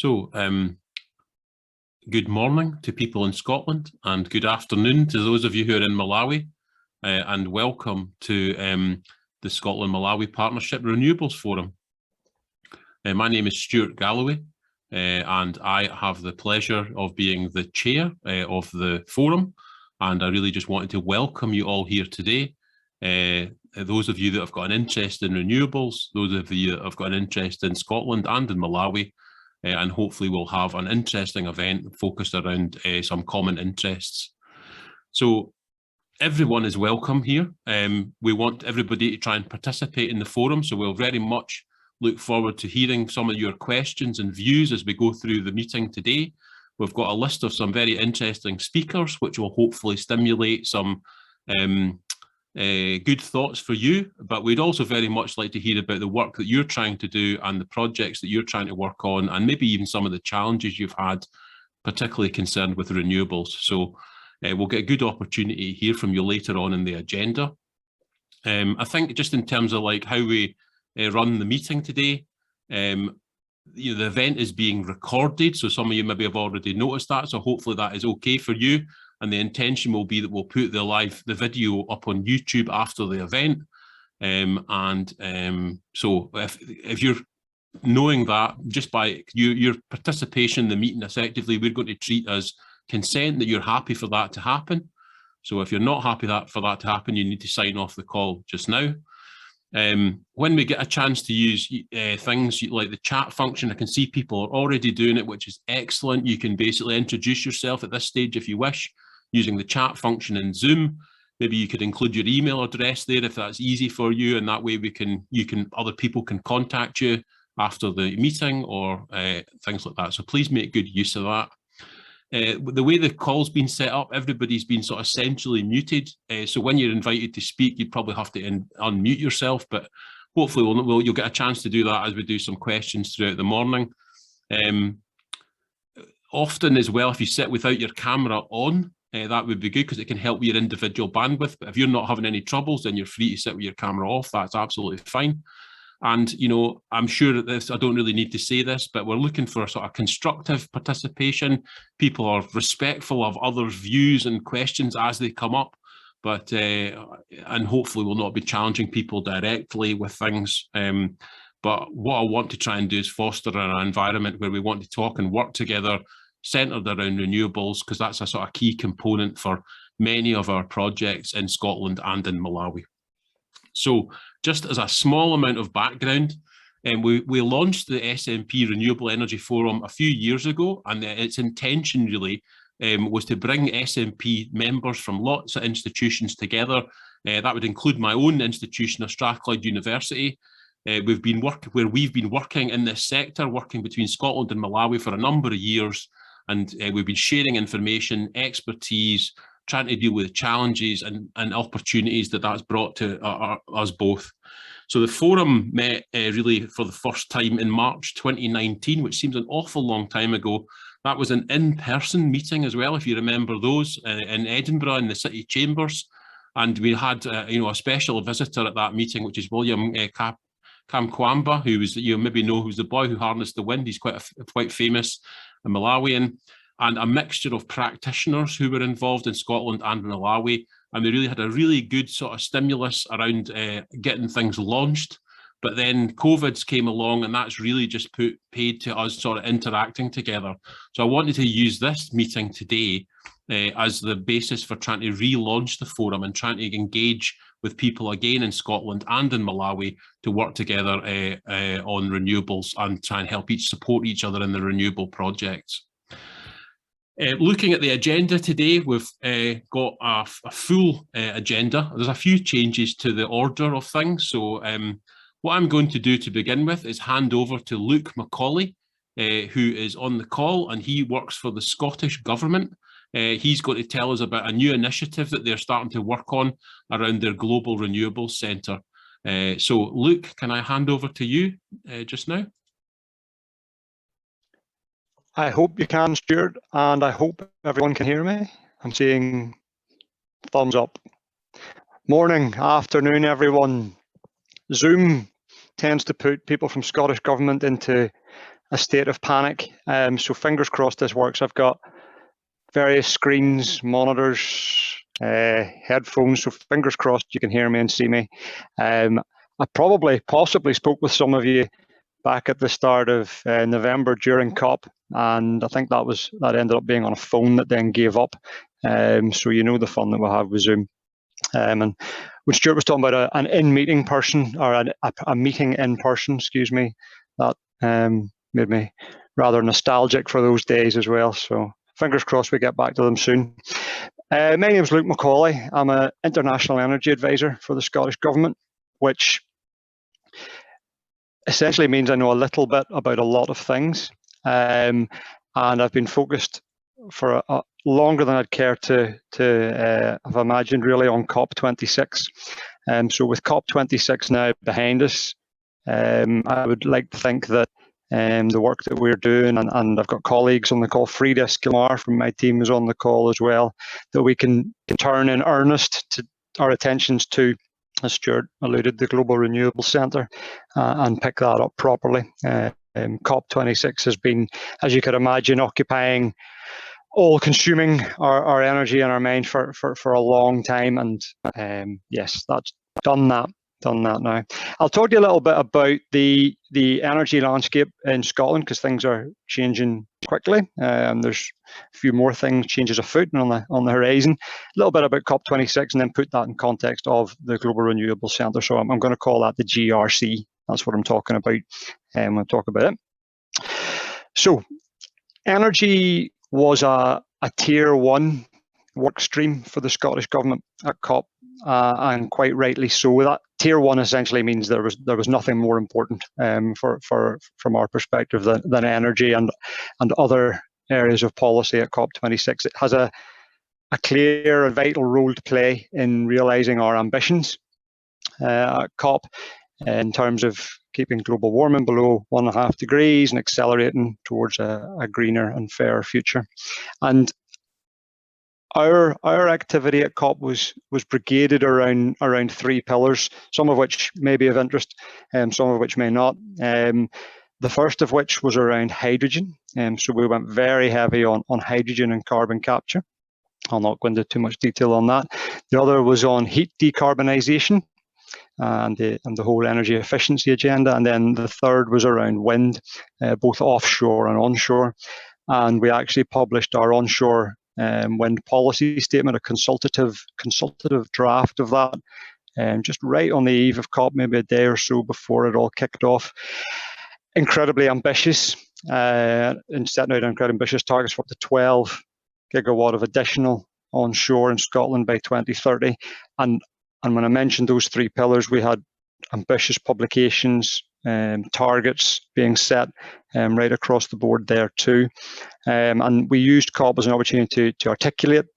So, good morning to people in Scotland and good afternoon to those of you who are in Malawi, and welcome to the Scotland Malawi Partnership Renewables Forum. My name is Stuart Galloway, and I have the pleasure of being the chair of the forum, and I really just wanted to welcome you all here today. Those of you that have got an interest in renewables, those of you that have got an interest in Scotland and in Malawi, and hopefully we'll have an interesting event focused around some common interests. So everyone is welcome here. We want everybody to try and participate in the forum, so we'll very much look forward to hearing some of your questions and views as we go through the meeting today. We've got a list of some very interesting speakers, which will hopefully stimulate some good thoughts for you, but we'd also very much like to hear about the work that you're trying to do and the projects that you're trying to work on, and maybe even some of the challenges you've had, particularly concerned with renewables. So we'll get a good opportunity to hear from you later on in the agenda. I think just in terms of like how we run the meeting today, the event is being recorded, so some of you maybe have already noticed that, so hopefully that is okay for you. And the intention will be that we'll put the video up on YouTube after the event. So if you're knowing that, just by your participation in the meeting, effectively, we're going to treat as consent that you're happy for that to happen. So if you're not happy for that to happen, you need to sign off the call just now. When we get a chance to use things like the chat function, I can see people are already doing it, which is excellent. You can basically introduce yourself at this stage if you wish, using the chat function in Zoom. Maybe you could include your email address there if that's easy for you, and that way other people can contact you after the meeting or things like that. So please make good use of that. The way the call's been set up, everybody's been sort of centrally muted. So when you're invited to speak, you probably have to unmute yourself, but hopefully you'll get a chance to do that as we do some questions throughout the morning. Often as well, if you sit without your camera on, that would be good because it can help your individual bandwidth. But if you're not having any troubles, then you're free to sit with your camera off. That's absolutely fine. And, I'm sure that I don't really need to say this, but we're looking for a sort of constructive participation. People are respectful of others' views and questions as they come up, but and hopefully we'll not be challenging people directly with things. But what I want to try and do is foster an environment where we want to talk and work together, centred around renewables, because that's a sort of key component for many of our projects in Scotland and in Malawi. So just as a small amount of background, we launched the SMP Renewable Energy Forum a few years ago, and its intention really was to bring SMP members from lots of institutions together. That would include my own institution of Strathclyde University. We've been working in this sector, working between Scotland and Malawi for a number of years, and we've been sharing information, expertise, trying to deal with challenges and opportunities that's brought to us both. So the forum met really for the first time in March 2019, which seems an awful long time ago. That was an in-person meeting as well, if you remember those, in Edinburgh in the city chambers. And we had a special visitor at that meeting, which is William Kamkwamba, who was, maybe know, who's the boy who harnessed the wind. He's quite famous, a Malawian, and a mixture of practitioners who were involved in Scotland and Malawi. And we really had a really good sort of stimulus around getting things launched. But then COVID's came along, and that's really just paid to us sort of interacting together. So I wanted to use this meeting today as the basis for trying to relaunch the forum and trying to engage with people again in Scotland and in Malawi to work together on renewables and try and help support each other in the renewable projects. Looking at the agenda today, we've got a full agenda. There's a few changes to the order of things. So what I'm going to do to begin with is hand over to Luke Macauley, who is on the call, and he works for the Scottish Government. He's going to tell us about a new initiative that they're starting to work on around their Global Renewables Centre. So Luke, can I hand over to you just now? I hope you can, Stuart, and I hope everyone can hear me. I'm seeing thumbs up. Morning, afternoon, everyone. Zoom tends to put people from Scottish Government into a state of panic. So fingers crossed this works. I've got various screens, monitors, headphones, so fingers crossed you can hear me and see me. I possibly spoke with some of you back at the start of November during COP, and I think that ended up being on a phone that then gave up. So you know the fun that we'll have with Zoom. And when Stuart was talking about an in-meeting person, or a meeting in person, excuse me, that made me rather nostalgic for those days as well. So fingers crossed we get back to them soon. My name is Luke Macauley. I'm an international energy advisor for the Scottish Government, which essentially means I know a little bit about a lot of things. And I've been focused for longer than I'd care to have imagined, really, on COP26. So with COP26 now behind us, I would like to think that the work that we're doing, and I've got colleagues on the call, Frida Skilmar from my team is on the call as well, that we can turn in earnest to our attentions to, as Stuart alluded, the Global Renewables Centre, and pick that up properly. COP26 has been, as you could imagine, occupying, all-consuming our energy and our mind for a long time, and yes, that's done that now. I'll talk to you a little bit about the energy landscape in Scotland, because things are changing quickly. There's a few more changes afoot and on the horizon. A little bit about COP26, and then put that in context of the Global Renewables Centre. So I'm going to call that the GRC. That's what I'm talking about when I talk about it. So energy was a tier 1 work stream for the Scottish Government at COP, and quite rightly so. That tier 1 essentially means there was nothing more important from our perspective than energy and other areas of policy at COP26. It has a clear and vital role to play in realising our ambitions at COP, in terms of keeping global warming below 1.5 degrees and accelerating towards a greener and fairer future. And our activity at COP was brigaded around 3 pillars, some of which may be of interest, some of which may not. The first of which was around hydrogen, so we went very heavy on hydrogen and carbon capture. I'll not go into too much detail on that. The other was on heat decarbonisation and the whole energy efficiency agenda. And then the third was around wind, both offshore and onshore. And we actually published our onshore wind policy statement, a consultative draft of that, just right on the eve of COP, maybe a day or so before it all kicked off. Incredibly ambitious, and setting out incredibly ambitious targets for up to 12 gigawatt of additional onshore in Scotland by 2030. And when I mentioned those 3 pillars, we had ambitious publications, targets being set right across the board there too. And we used COP as an opportunity to articulate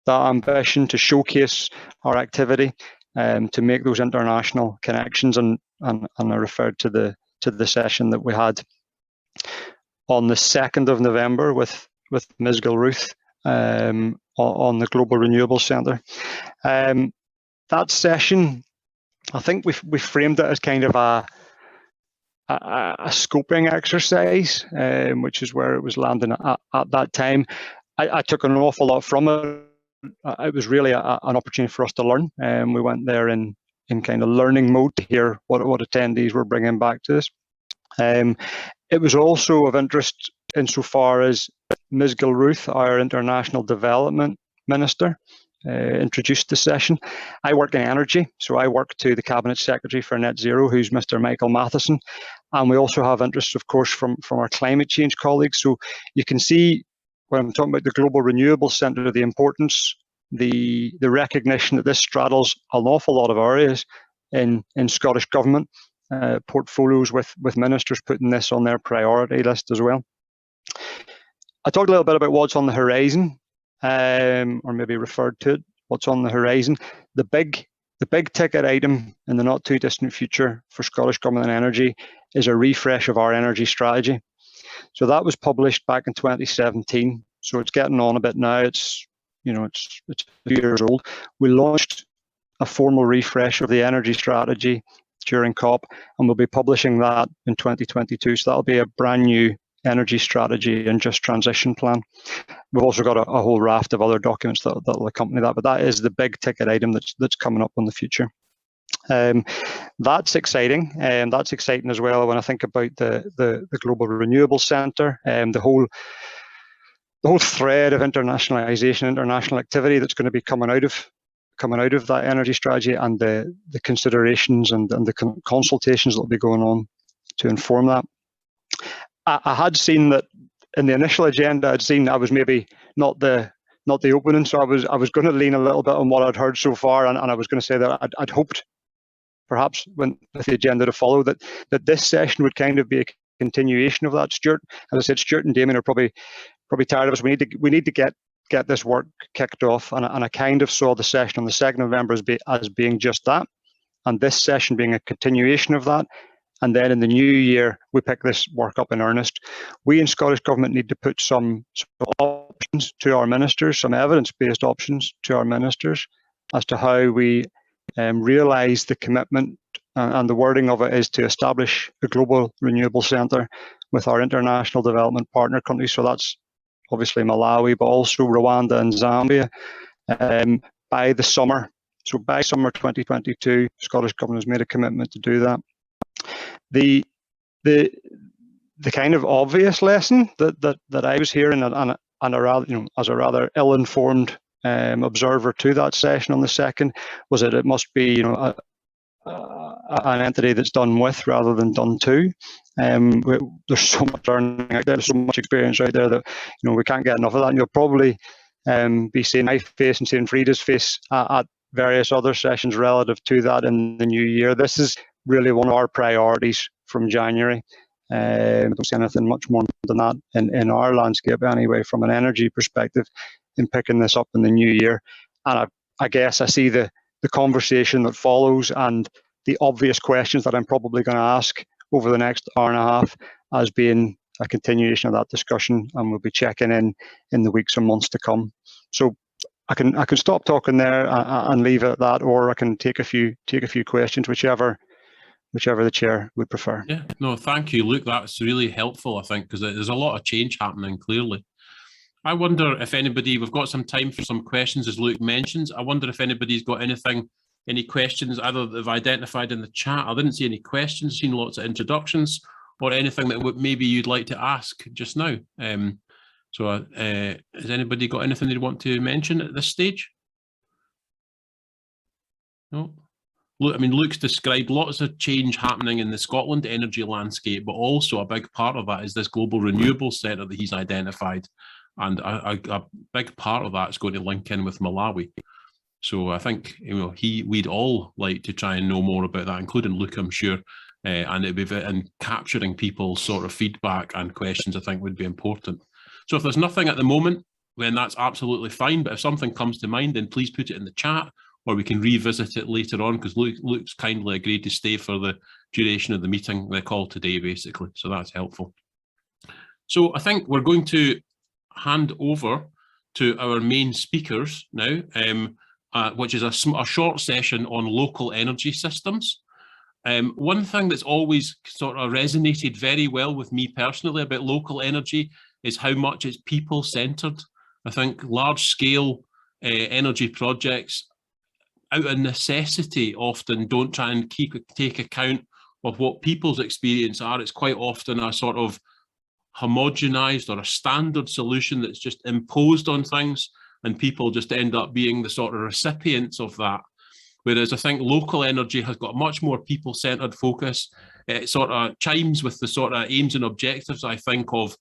that ambition, to showcase our activity, to make those international connections. And I referred to the session that we had on the 2nd of November with Ms. Gilruth on the Global Renewables Centre. That session, I think we framed it as kind of a scoping exercise, which is where it was landing at that time. I took an awful lot from it. It was really an opportunity for us to learn. We went there in kind of learning mode to hear what attendees were bringing back to us. It was also of interest insofar as Ms. Gilruth, our International Development Minister, introduced the session. I work in energy, so I work to the Cabinet Secretary for Net Zero, who's Mr. Michael Matheson, and we also have interests, of course, from our climate change colleagues. So you can see when I'm talking about the Global Renewables Centre, the importance, the recognition that this straddles an awful lot of areas in Scottish Government portfolios, with ministers putting this on their priority list as well. I talked a little bit about what's on the horizon, or maybe referred to it, what's on the horizon. The big ticket item in the not too distant future for Scottish Government and Energy is a refresh of our energy strategy. So that was published back in 2017. So it's getting on a bit now. It's a few years old. We launched a formal refresh of the energy strategy during COP, and we'll be publishing that in 2022. So that'll be a brand new energy strategy and just transition plan. We've also got a whole raft of other documents that'll accompany that, but that is the big ticket item that's coming up in the future. That's exciting, and that's exciting as well when I think about the Global Renewables Centre and the whole thread of internationalisation, international activity that's going to be coming out of that energy strategy, and the considerations and the consultations that will be going on to inform that. I had seen that in the initial agenda. I was maybe not the opening, so I was going to lean a little bit on what I'd heard so far, and I was going to say that I'd hoped, perhaps with the agenda to follow, that this session would kind of be a continuation of that. Stuart, as I said, Stuart and Damien are probably tired of us. We need to get this work kicked off, and I kind of saw the session on the 2nd of November as being just that, and this session being a continuation of that. And then in the new year, we pick this work up in earnest. We in Scottish Government need to put some options to our ministers, some evidence-based options to our ministers as to how we realise the commitment, and the wording of it is to establish a global renewable centre with our international development partner countries. So that's obviously Malawi, but also Rwanda and Zambia, by the summer. So by summer 2022, Scottish Government has made a commitment to do that. The kind of obvious lesson that I was hearing, and a rather, as a rather ill-informed observer to that session on the 2nd, was that it must be an entity that's done with rather than done to. There's so much learning out there, there's so much experience out there that we can't get enough of that. And you'll probably be seeing my face and seeing Frida's face at various other sessions relative to that in the new year. This is really one of our priorities from January. I don't see anything much more than that in our landscape anyway, from an energy perspective, in picking this up in the new year. And I guess I see the conversation that follows and the obvious questions that I'm probably going to ask over the next hour and a half as being a continuation of that discussion, and we'll be checking in the weeks and months to come. So I can stop talking there and leave it at that, or I can take a few questions, whichever the chair would prefer. Yeah, no, thank you, Luke. That's really helpful, I think, because there's a lot of change happening, clearly. I wonder if we've got some time for some questions, as Luke mentions. I wonder if anybody's got any questions either that they've identified in the chat. I didn't see any questions, seen lots of introductions, or anything that maybe you'd like to ask just now. So has anybody got anything they want to mention at this stage? No? Look, I mean, Luke's described lots of change happening in the Scotland energy landscape, but also a big part of that is this global renewables centre that he's identified. And a big part of that is going to link in with Malawi. So I think we'd all like to try and know more about that, including Luke, I'm sure. And capturing people's sort of feedback and questions, I think, would be important. So if there's nothing at the moment, then that's absolutely fine. But if something comes to mind, then please put it in the chat, or we can revisit it later on, because Luke's kindly agreed to stay for the duration of the meeting, the call today, basically. So that's helpful. So I think we're going to hand over to our main speakers now, which is a short session on local energy systems. One thing that's always sort of resonated very well with me personally about local energy is how much it's people-centred. I think large-scale energy projects, out of necessity, often don't try and take account of what people's experience are. It's quite often a sort of homogenized or a standard solution that's just imposed on things, and people just end up being the sort of recipients of that. Whereas I think local energy has got a much more people-centred focus. It sort of chimes with the sort of aims and objectives, I think, of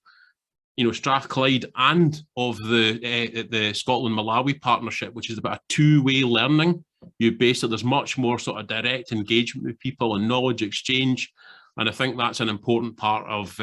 Strathclyde and of the Scotland Malawi partnership, which is about a two-way learning. There's much more sort of direct engagement with people and knowledge exchange, and I think that's an important part of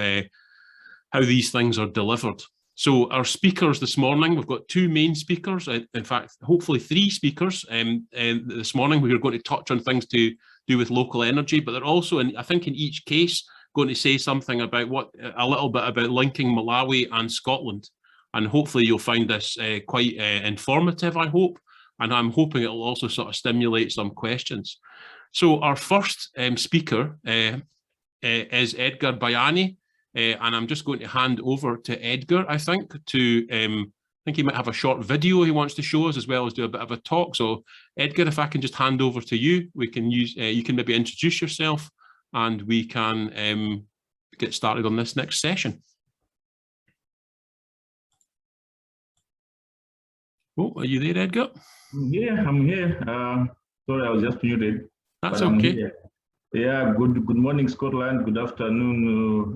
how these things are delivered. So our speakers this morning, we've got two main speakers, in fact, hopefully three speakers. This morning we are going to touch on things to do with local energy, but they're also, I think in each case, going to say something about a little bit about linking Malawi and Scotland. And hopefully you'll find this quite informative, I hope. And I'm hoping it'll also sort of stimulate some questions. So our first speaker is Edgar Bayani, and I'm just going to hand over to Edgar, I think, I think he might have a short video he wants to show us, as well as do a bit of a talk. So Edgar, if I can just hand over to you, we can use, you can maybe introduce yourself and we can get started on this next session. Oh, are you there, Edgar? Yeah, I'm here. Sorry, I was just muted. That's okay. Yeah, good morning, Scotland. Good afternoon,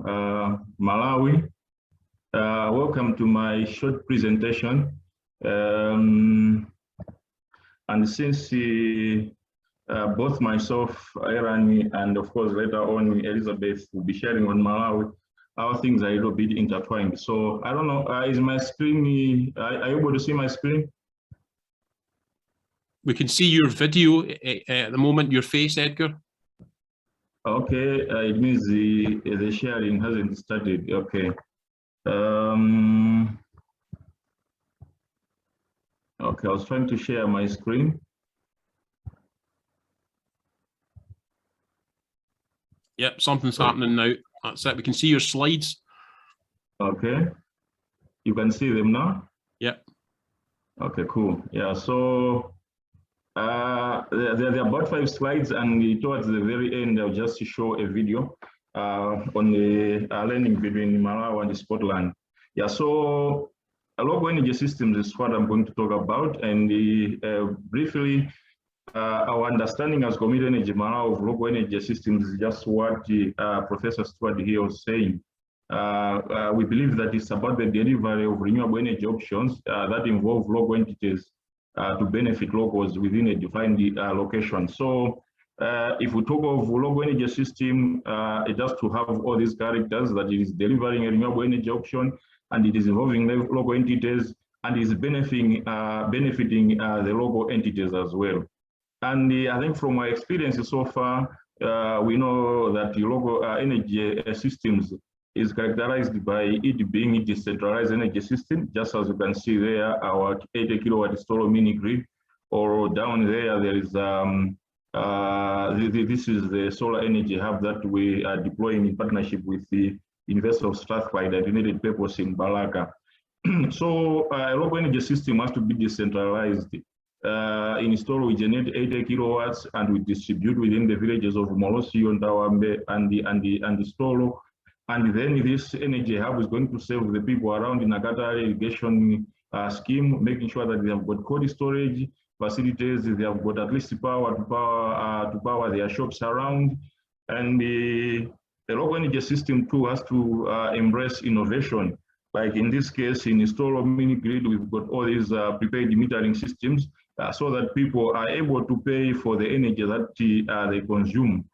Malawi. Welcome to my short presentation. And since both myself, Aran, and of course later on Elizabeth will be sharing on Malawi, our things are a little bit intertwined. So I don't know, is my screen, are you able to see my screen? We can see your video at the moment, your face, Edgar. Okay, it means the sharing hasn't started. Okay. Okay, I was trying to share my screen. Yep, something's happening now. That's it. We can see your slides. Okay. You can see them now? Yep. Okay, cool. Yeah, so there are about 5 slides, and towards the very end, I'll just show a video on the learning between Malawi and Scotland. Yeah, so local energy systems is what I'm going to talk about, and briefly, our understanding as Community Energy Malawi of local energy systems is just what Professor Stuart here was saying. We believe that it's about the delivery of renewable energy options that involve local entities to benefit locals within a defined location. So if we talk of local energy system, it has to have all these characters, that it is delivering a renewable energy option, and it is involving local entities, and is benefiting the local entities as well. And I think from my experience so far, we know that the local energy systems is characterized by it being a decentralized energy system, just as you can see there, our 80 kilowatt Sitolo mini grid, or down there, there is this is the solar energy hub that we are deploying in partnership with the University of Strathclyde at United Purpose in Balaka. So a local energy system has to be decentralized. In Sitolo, we generate 80 kilowatts, and we distribute within the villages of Molosi, Ndawambe, and the Sitolo. And then this energy hub is going to serve the people around the Nakata irrigation scheme, making sure that they have got cold storage facilities, they have got at least power to power their shops around. And the local energy system too has to embrace innovation. Like in this case, in Sitolo mini grid, we've got all these prepaid metering systems so that people are able to pay for the energy that they consume.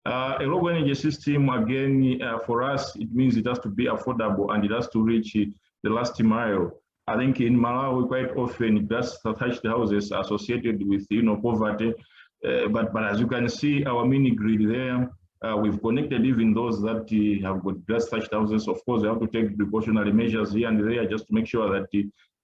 A local energy system, again, for us, it means it has to be affordable and it has to reach the last mile. I think in Malawi, quite often, grass thatched houses associated with poverty. But as you can see, our mini grid there, we've connected even those that have got grass thatched houses. Of course, we have to take precautionary measures here and there just to make sure that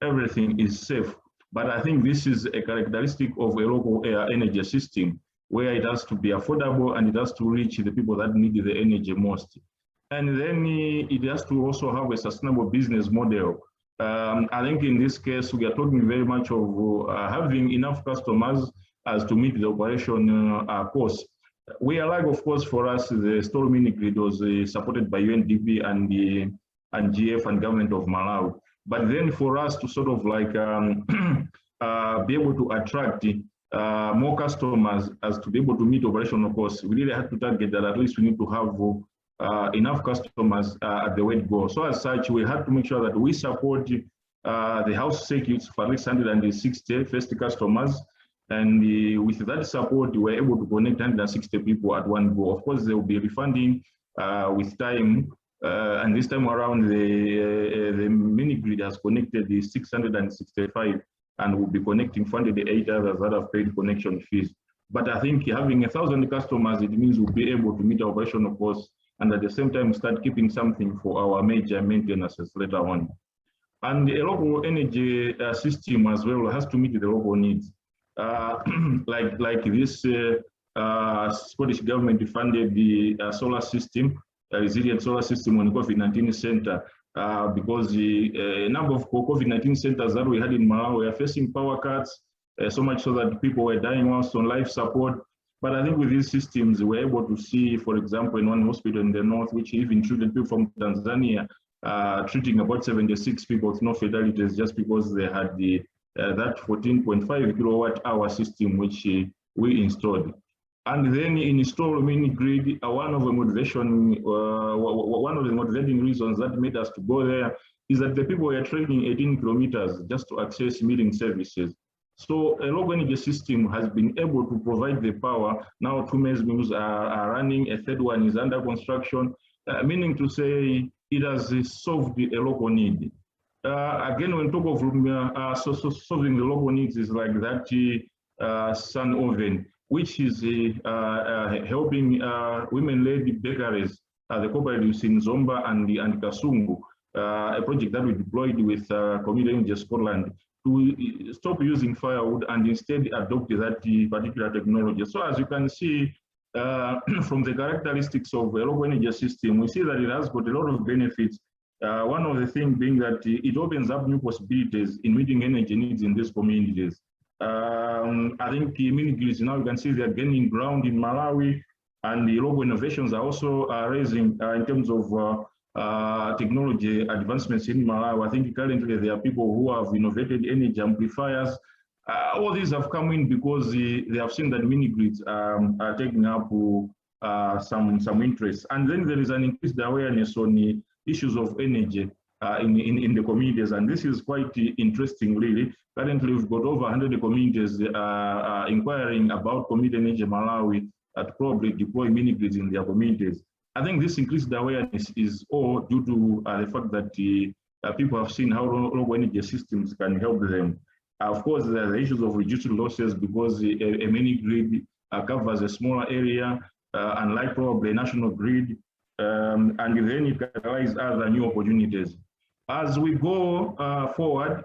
everything is safe. But I think this is a characteristic of a local energy system, where it has to be affordable and it has to reach the people that need the energy most. And then it has to also have a sustainable business model. I think in this case, we are talking very much of having enough customers as to meet the operation costs. We are like, of course, for us, the Sitolo mini grid was supported by UNDP and GF and government of Malawi. But then for us to sort of like be able to attract more customers as to be able to meet operational costs, we really had to target that at least we need to have enough customers at the word go. So as such, we had to make sure that we support the house circuits for at least 160 first customers. And with that support, we were able to connect 160 people at one go. Of course, they will be refunding with time. And this time around, the mini grid has connected the 665 and will be connecting 408 others that have paid connection fees. But I think having 1,000 customers, it means we'll be able to meet our operational costs and at the same time start keeping something for our major maintenances later on. And a local energy system as well has to meet the local needs. Like this Scottish government funded the solar system, resilient solar system on COVID-19 center, because a number of COVID-19 centers that we had in Malawi were facing power cuts, so much so that people were dying whilst on life support. But I think with these systems, we're able to see, for example, in one hospital in the north, which even treated people from Tanzania, treating about 76 people with no fatalities just because they had the that 14.5 kilowatt hour system which we installed. And then in install mini-grid, one of the motivating reasons that made us to go there is that the people were traveling 18 kilometers just to access milling services. So a local energy system has been able to provide the power. Now 2 mills are running, a third one is under construction, meaning to say it has solved a local need. Again, when talk of solving the local needs is like that sun oven, which is helping women-led bakeries, the cooperatives in Zomba and Kasungu, a project that we deployed with Community Energy Scotland to stop using firewood and instead adopt that particular technology. So as you can see from the characteristics of a local energy system, we see that it has got a lot of benefits. One of the things being that it opens up new possibilities in meeting energy needs in these communities. I think mini-grids now you can see they're gaining ground in Malawi, and the local innovations are also raising in terms of technology advancements in Malawi. I think currently there are people who have innovated energy amplifiers. All these have come in because they have seen that mini-grids are taking up some interest. And then there is an increased awareness on the issues of energy in the communities, and this is quite interesting, really. Currently, we've got over 100 communities inquiring about community energy Malawi to probably deploy mini-grids in their communities. I think this increased awareness is all due to the fact that people have seen how local energy systems can help them. Of course, there are the issues of reduced losses because a mini-grid covers a smaller area, unlike probably a national grid, and then it catalyzes other new opportunities. As we go forward,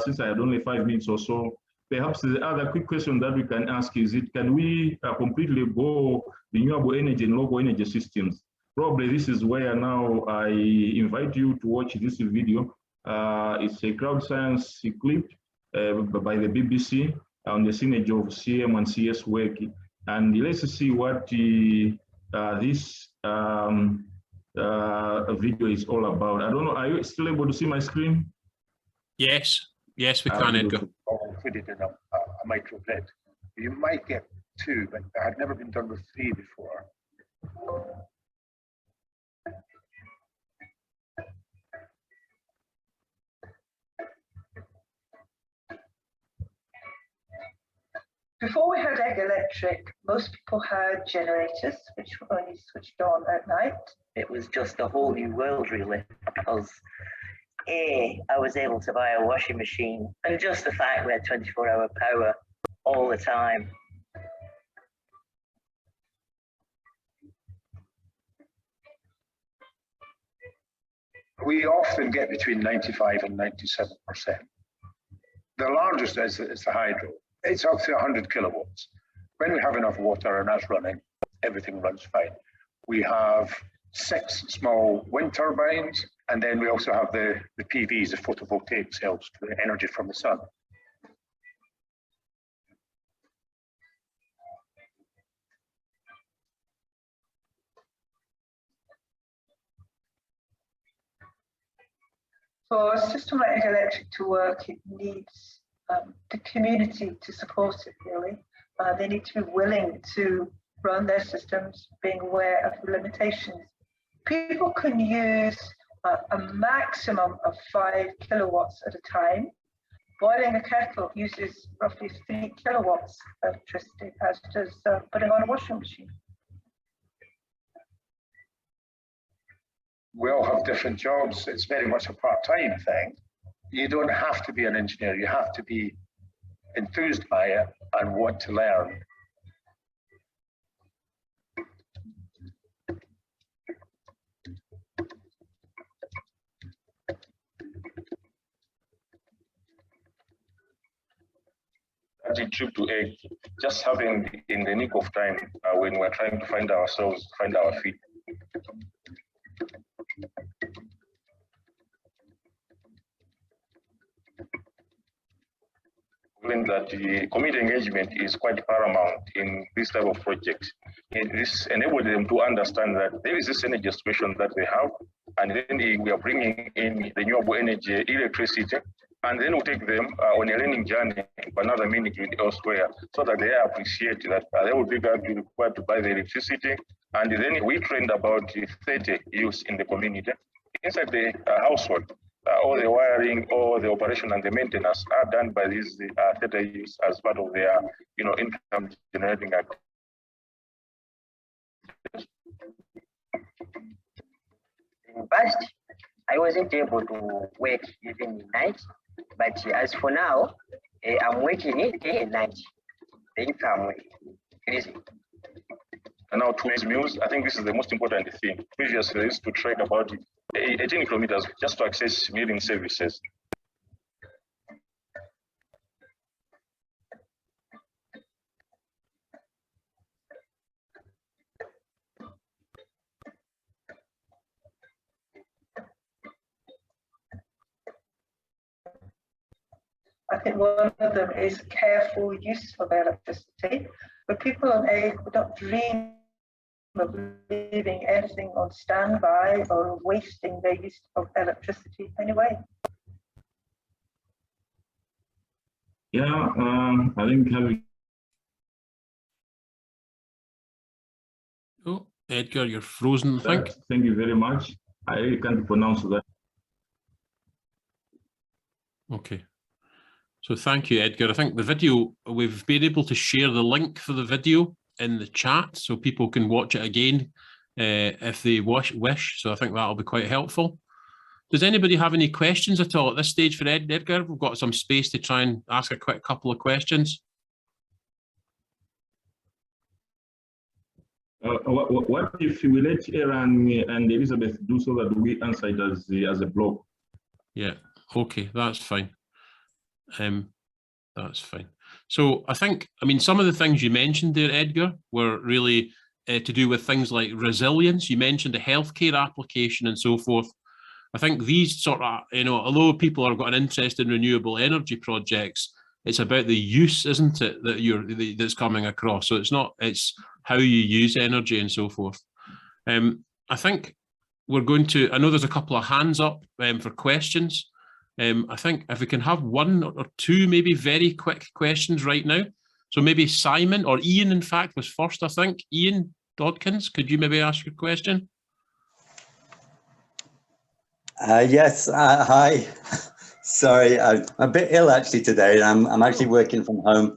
since I had only 5 minutes or so, perhaps the other quick question that we can ask is, can we completely go renewable energy and local energy systems? Probably this is where now I invite you to watch this video. It's a crowd science clip by the BBC on the synergy of CM and CS work. And let's see what this video is all about. I don't know, are you still able to see my screen? Yes, yes, we can, Edgar. Included in a microgrid. You might get 2, but it had never been done with 3 before. Before we had Egg Electric, most people had generators, which were only switched on at night. It was just a whole new world, really, because I was able to buy a washing machine, and just the fact we had 24-hour power all the time. We often get between 95 and 97%. The largest is the hydro. It's up to 100 kilowatts. When we have enough water and that's running, everything runs fine. We have 6 small wind turbines, and then we also have the PVs, the photovoltaic cells, for the energy from the sun. For a system like Egg Electric to work, it needs the community to support it, really. They need to be willing to run their systems, being aware of the limitations. People can use a maximum of 5 kilowatts at a time. Boiling a kettle uses roughly 3 kilowatts of electricity, as does putting on a washing machine. We all have different jobs. It's very much a part-time thing. You don't have to be an engineer. You have to be enthused by it and want to learn. trip to Eigg just happened in the nick of time when we're trying to find ourselves, find our feet. That the community engagement is quite paramount in this type of projects. This enabled them to understand that there is this energy situation that they have, and then we are bringing in renewable energy, electricity, and then we take them on a learning journey for another mini-grid elsewhere, so that they appreciate that they will be required to buy the electricity. And then we trained about 30 youths in the community inside the household. All the wiring, all the operation and the maintenance are done by these 30 youths as part of their, income generating activities. In the past, I wasn't able to work even night, but as for now, I'm working day and night. The income is increasing. And now to meals, I think this is the most important thing. Previously, I used to trek about 18 kilometers just to access milling services. I think one of them is careful use of electricity. But people on Eigg would not dream of leaving anything on standby or wasting their use of electricity anyway. Yeah, I think having. Oh, Edgar, you're frozen, I think. Thank you very much. I really can't pronounce that. Okay. So thank you, Edgar. I think the video, we've been able to share the link for the video in the chat so people can watch it again if they wish. So I think that'll be quite helpful. Does anybody have any questions at all at this stage for Edgar? We've got some space to try and ask a quick couple of questions. What if we let Aran and Elizabeth do so that we answer it as a block? Yeah, okay, that's fine. That's fine. So I think, some of the things you mentioned there, Edgar, were really to do with things like resilience. You mentioned a healthcare application and so forth. I think these sort of, although people have got an interest in renewable energy projects, it's about the use, isn't it, that's coming across. So it's how you use energy and so forth. I think we're going to, I know there's a couple of hands up for questions. I think if we can have one or two maybe very quick questions right now. So maybe Simon or Ian, in fact, was first, I think. Ian Dodkins, could you maybe ask your question? Yes, hi. Sorry, I'm a bit ill actually today. I'm actually working from home.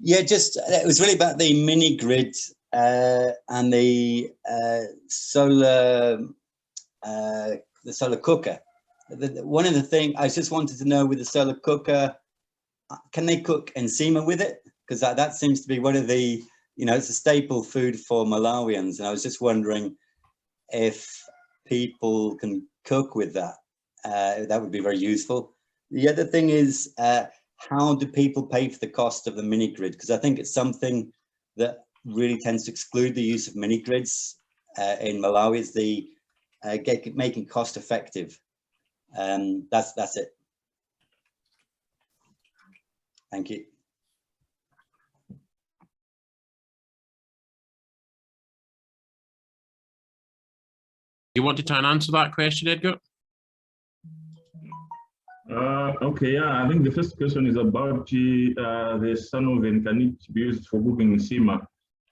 Yeah, it was really about the mini grid and the solar cooker. One of the things I just wanted to know with the solar cooker, can they cook enzima with it? Because that seems to be one of the, it's a staple food for Malawians. And I was just wondering if people can cook with that. That would be very useful. The other thing is, how do people pay for the cost of the mini grid? Because I think it's something that really tends to exclude the use of mini grids in Malawi, is the making cost effective. That's it. Thank you. You want to try and answer that question, Edgar? Okay, yeah, I think the first question is about the sun oven. Can it be used for cooking enzima?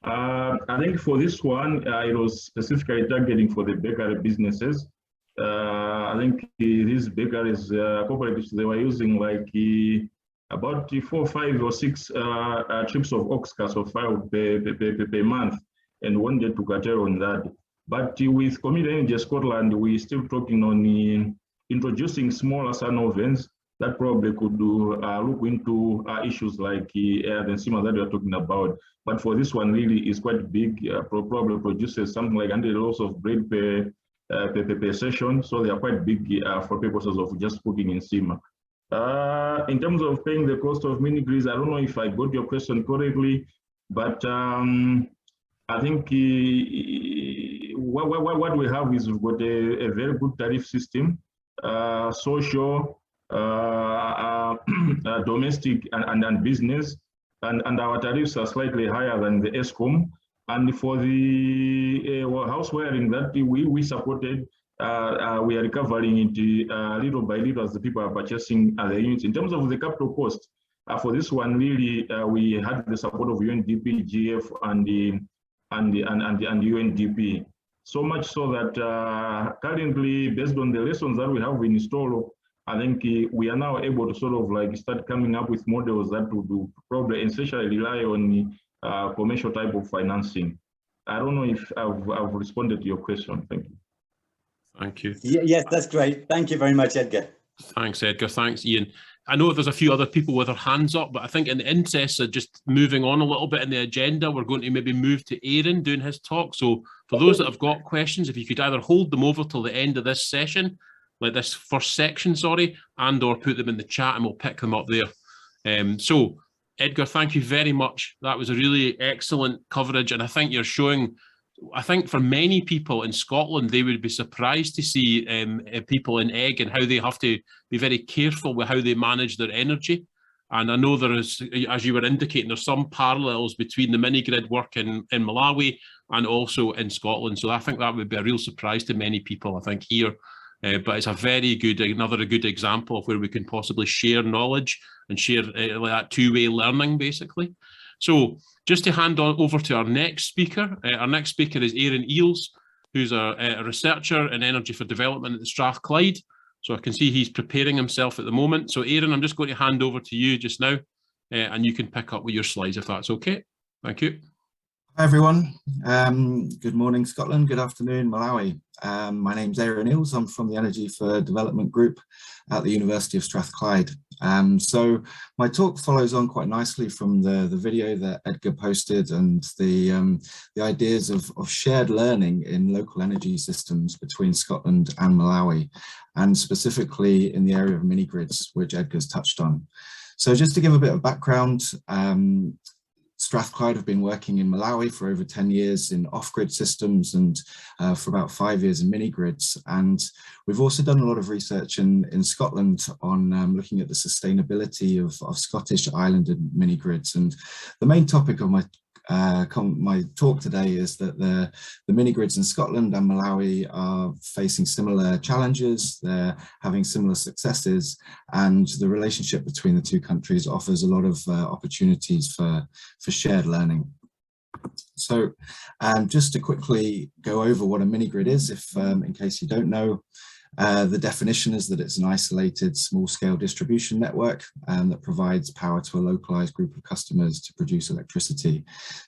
I think for this one, it was specifically targeting for the bakery businesses. I think these bakeries, cooperatives, they were using like about 4, 5 or 6 trips of ox cars of 5 per month, and wanted to curtail on that. But with Community Energy Scotland, we're still talking on introducing smaller sun ovens that probably could look into issues like the enzima that we're talking about. But for this one, really is quite big. Probably produces something like 100 loaves of bread per session. So they are quite big for purposes of just cooking enzima. In terms of paying the cost of mini grids, I don't know if I got your question correctly, but I think what we have is we've got a very good tariff system, social, domestic, and business, and our tariffs are slightly higher than the ESCOM. And for the house wiring that we supported, we are recovering it little by little as the people are purchasing the units. In terms of the capital cost, for this one, really, we had the support of UNDP, GF, and UNDP. So much so that currently, based on the lessons that we have in Sitolo, I think we are now able to sort of like start coming up with models that would probably essentially rely on commercial type of financing. I don't know if I've responded to your question. Thank you. Thank you. Yes, that's great. Thank you very much, Edgar. Thanks, Edgar. Thanks, Ian. I know there's a few other people with their hands up, but I think in the interest of just moving on a little bit in the agenda, we're going to maybe move to Aran doing his talk. So for those that have got questions, if you could either hold them over till the end of this session, like this first section, sorry, and or put them in the chat and we'll pick them up there. So Edgar, thank you very much. That was a really excellent coverage. And I think you're showing, I think for many people in Scotland, they would be surprised to see people in Eigg and how they have to be very careful with how they manage their energy. And I know there is, as you were indicating, there's some parallels between the mini-grid work in Malawi and also in Scotland. So I think that would be a real surprise to many people, I think, here. But it's a very good, another good example of where we can possibly share knowledge and share like that two-way learning, basically. So just to hand on over to our next speaker is Aran Eales, who's a researcher in energy for development at the Strathclyde. So I can see he's preparing himself at the moment. So Aran, I'm just going to hand over to you just now, and you can pick up with your slides if that's okay. Thank you. Hi everyone. Good morning Scotland, good afternoon Malawi. My name's Aran Eales. I'm from the Energy for Development group at the University of Strathclyde. So my talk follows on quite nicely from the video that Edgar posted and the ideas of shared learning in local energy systems between Scotland and Malawi, and specifically in the area of mini grids, which Edgar's touched on. So just to give a bit of background, Strathclyde have been working in Malawi for over 10 years in off-grid systems and for about 5 years in mini-grids. And we've also done a lot of research in Scotland on looking at the sustainability of Scottish island and mini-grids. And the main topic of my talk today is that the mini-grids in Scotland and Malawi are facing similar challenges, they're having similar successes, and the relationship between the two countries offers a lot of opportunities for shared learning. So just to quickly go over what a mini-grid is, if in case you don't know, the definition is that it's an isolated small-scale distribution network that provides power to a localized group of customers to produce electricity.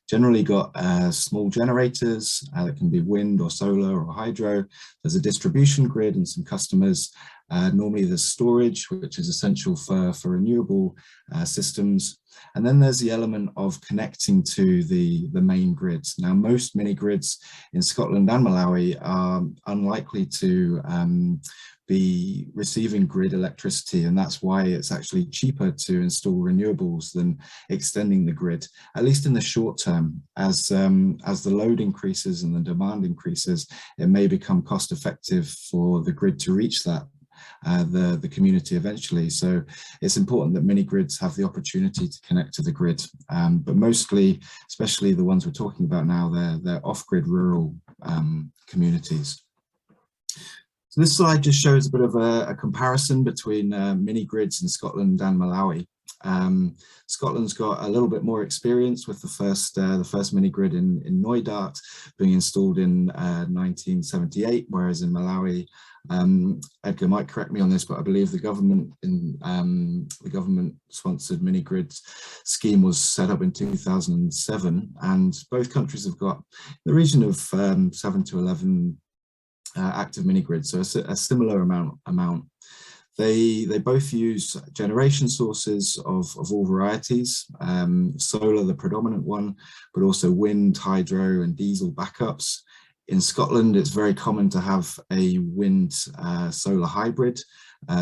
Generally got small generators that can be wind or solar or hydro. There's a distribution grid and some customers. Normally there's storage, which is essential for renewable systems. And then there's the element of connecting to the main grids. Now, most mini grids in Scotland and Malawi are unlikely to be receiving grid electricity, and that's why it's actually cheaper to install renewables than extending the grid, at least in the short term. As the load increases and the demand increases, it may become cost effective for the grid to reach that. The community eventually. So it's important that mini grids have the opportunity to connect to the grid, but mostly, especially the ones we're talking about now, they're off-grid rural communities. So this slide just shows a bit of a comparison between mini grids in Scotland and Malawi. Scotland's got a little bit more experience with the first mini grid in Knoydart being installed in 1978, whereas in Malawi, Edgar might correct me on this, but I believe the government sponsored mini grid scheme was set up in 2007, and both countries have got the region of 7 to 11 active mini grids, so a similar amount. They both use generation sources of all varieties, solar the predominant one, but also wind, hydro and diesel backups. In Scotland, it's very common to have a wind solar hybrid,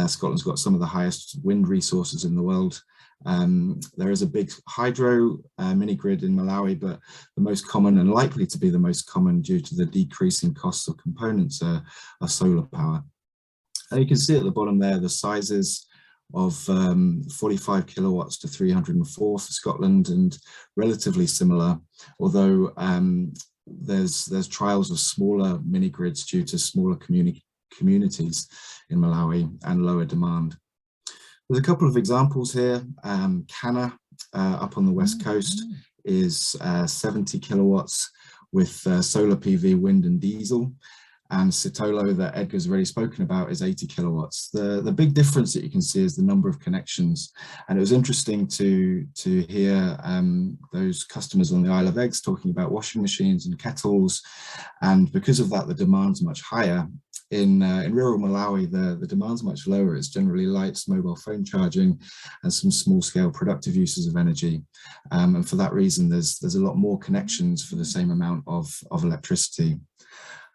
Scotland's got some of the highest wind resources in the world. There is a big hydro mini-grid in Malawi, but the most common and likely to be the most common due to the decreasing costs of components are solar power. And you can see at the bottom there the sizes of 45 kilowatts to 304 for Scotland, and relatively similar, although there's trials of smaller mini-grids due to smaller communities in Malawi and lower demand. There's a couple of examples here. Canna up on the west coast is 70 kilowatts with solar PV, wind and diesel. And Sitolo, that Edgar's already spoken about, is 80 kilowatts. The big difference that you can see is the number of connections. And it was interesting to hear those customers on the Isle of Eigg talking about washing machines and kettles. And because of that, the demand's much higher. In rural Malawi, the demand's much lower. It's generally lights, mobile phone charging, and some small-scale productive uses of energy. And for that reason, there's a lot more connections for the same amount of electricity.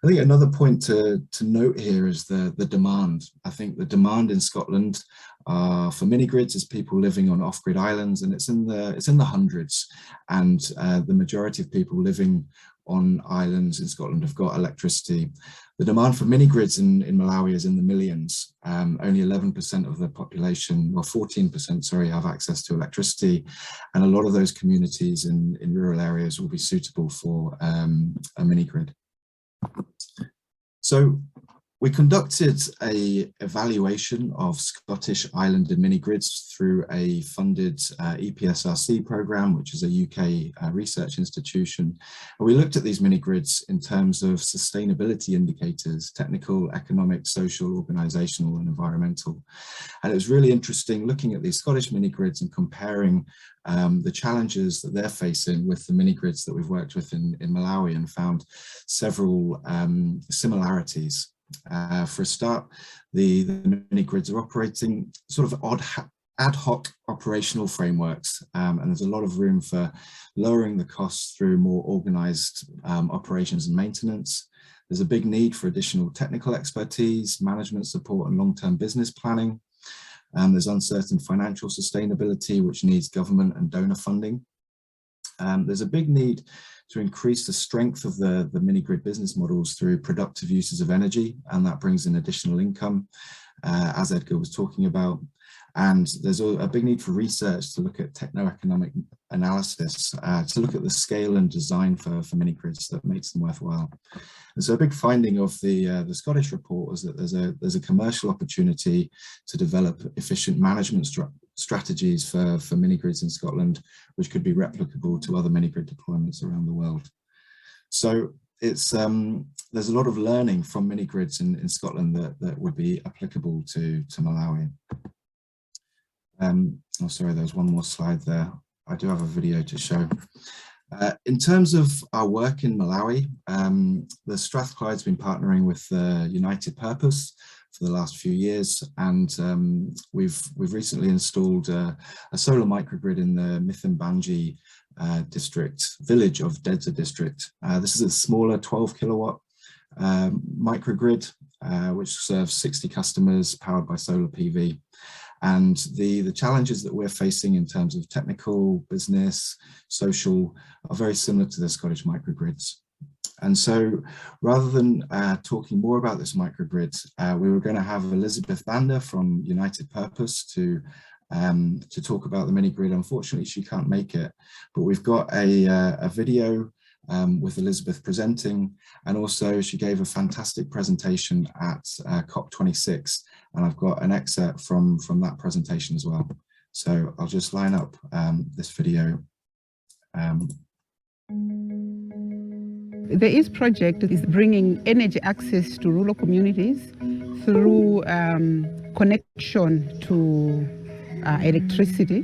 I think another point to note here is the demand. I think the demand in Scotland for mini-grids is people living on off-grid islands, and it's in the hundreds. And the majority of people living on islands in Scotland have got electricity. The demand for mini-grids in Malawi is in the millions. Only 11% of the population, or 14%, sorry, have access to electricity. And a lot of those communities in rural areas will be suitable for a mini-grid. So we conducted an evaluation of Scottish island and mini-grids through a funded EPSRC programme, which is a UK research institution. And we looked at these mini-grids in terms of sustainability indicators, technical, economic, social, organisational and environmental. And it was really interesting looking at these Scottish mini-grids and comparing the challenges that they're facing with the mini-grids that we've worked with in Malawi, and found several similarities. For a start, the mini-grids are operating sort of ad hoc operational frameworks, and there's a lot of room for lowering the costs through more organised operations and maintenance. There's a big need for additional technical expertise, management support and long-term business planning. There's uncertain financial sustainability, which needs government and donor funding. There's a big need to increase the strength of the mini-grid business models through productive uses of energy, and that brings in additional income, as Edgar was talking about. And there's a big need for research to look at techno-economic analysis, to look at the scale and design for mini-grids that makes them worthwhile. And so a big finding of the Scottish report was that there's a commercial opportunity to develop efficient management strategies for mini-grids in Scotland, which could be replicable to other mini-grid deployments around the world. So it's there's a lot of learning from mini-grids in Scotland that would be applicable to Malawi. Oh, sorry, there's one more slide there. I do have a video to show. In terms of our work in Malawi, the Strathclyde's been partnering with United Purpose for the last few years, and we've recently installed a solar microgrid in the Mithambanji village of Dedza district. This is a smaller 12 kilowatt microgrid, which serves 60 customers powered by solar PV. And the challenges that we're facing in terms of technical, business, social are very similar to the Scottish microgrids. And so rather than talking more about this microgrid, we were going to have Elizabeth Banda from United Purpose to talk about the mini-grid. Unfortunately, she can't make it, but we've got a video with Elizabeth presenting, and also she gave a fantastic presentation at COP26, and I've got an excerpt from that presentation as well. So I'll just line up this video. The Eales project is bringing energy access to rural communities through connection to electricity.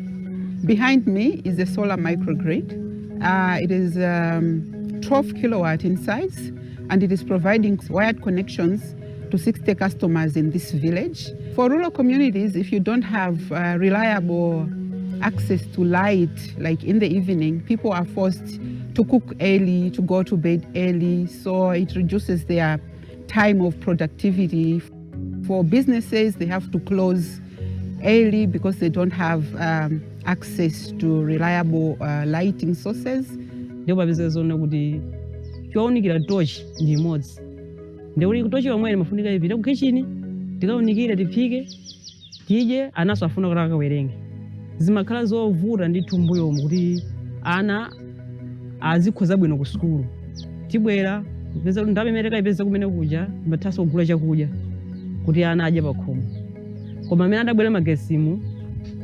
Behind me is a solar microgrid. It is 12 kilowatt in size, and it is providing wired connections to 60 customers in this village. For rural communities, if you don't have reliable access to light, like in the evening, people are forced to cook early, to go to bed early, so it reduces their time of productivity. For businesses, they have to close early because they don't have access to reliable lighting sources. Ndipo pabezezona kuti chowunikira tochi ndi imodzi. Ndikuti kutochi wamwe mafunika ipita ku kitchen, tikawunikira tiphike, tidye, anaso afuna kuti akawerenge. Zimakhala zovuta ndi thumbuyo kuti ana azikhoza bwino ku sukulu. Tibwera, peza ndapemereka ipeza kumene kuja, mathaso kugula chakudya kuti ana adye pa khomo. Koma amene adabwera magesimu,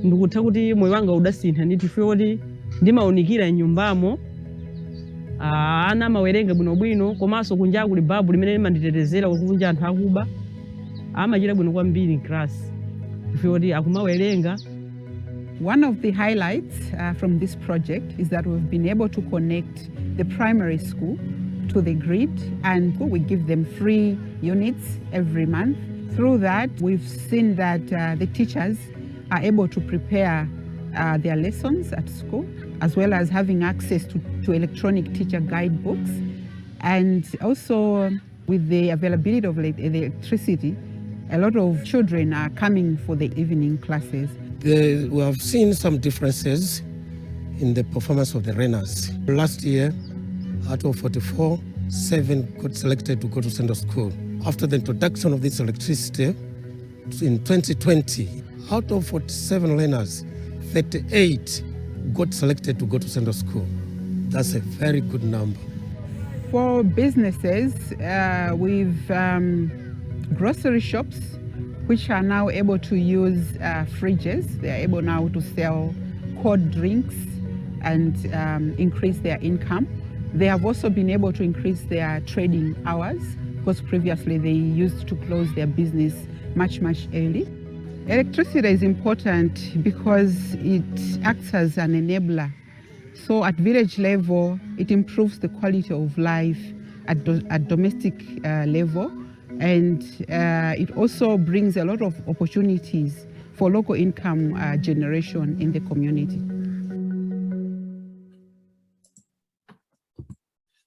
ndikutha kuti moyo wanga udasintha ndi tifwe kuti ndimawunikira nyumbamo, ana mawerenga bwinobwino, komanso kunja kuli babu limene limanditetezera kunja anthu akuba, amachita bwino kwambiri class. Tifwe kuti akumawerenga. One of the highlights from this project is that we've been able to connect the primary school to the grid, and we give them free units every month. Through that, we've seen that the teachers are able to prepare their lessons at school, as well as having access to electronic teacher guidebooks. And also with the availability of electricity, a lot of children are coming for the evening classes. We have seen some differences in the performance of the learners. Last year, out of 44, 7 got selected to go to Central School. After the introduction of this electricity in 2020, out of 47 learners, 38 got selected to go to Central School. That's a very good number. For businesses, we've grocery shops, which are now able to use fridges. They are able now to sell cold drinks and increase their income. They have also been able to increase their trading hours because previously they used to close their business much early. Electricity is important because it acts as an enabler. So at village level, it improves the quality of life at domestic level. And it also brings a lot of opportunities for local income generation in the community.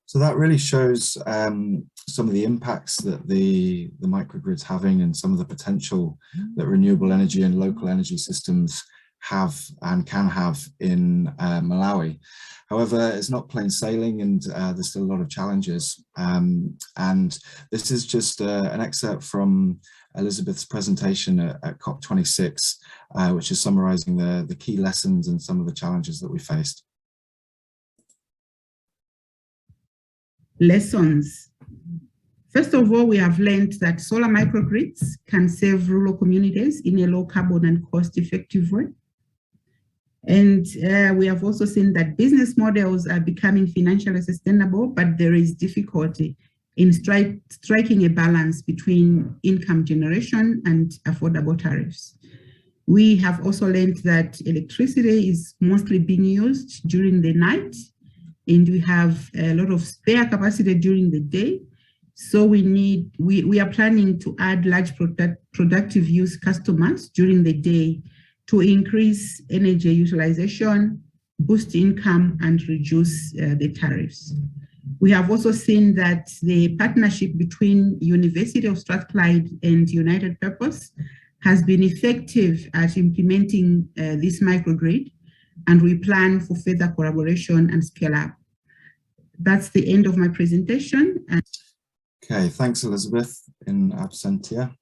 So that really shows some of the impacts that the microgrid's having and some of the potential that renewable energy and local energy systems have and can have in Malawi. However, it's not plain sailing, and there's still a lot of challenges. And this is just an excerpt from Elizabeth's presentation at COP26, which is summarizing the key lessons and some of the challenges that we faced. Lessons. First of all, we have learned that solar microgrids can serve rural communities in a low carbon and cost-effective way. And we have also seen that business models are becoming financially sustainable, but there is difficulty in striking a balance between income generation and affordable tariffs. We have also learned that electricity is mostly being used during the night, and we have a lot of spare capacity during the day. So we are planning to add large productive use customers during the day to increase energy utilization, boost income, and reduce the tariffs. We have also seen that the partnership between University of Strathclyde and United Purpose has been effective at implementing this microgrid, and we plan for further collaboration and scale up. That's the end of my presentation. Okay, thanks, Elizabeth, in absentia.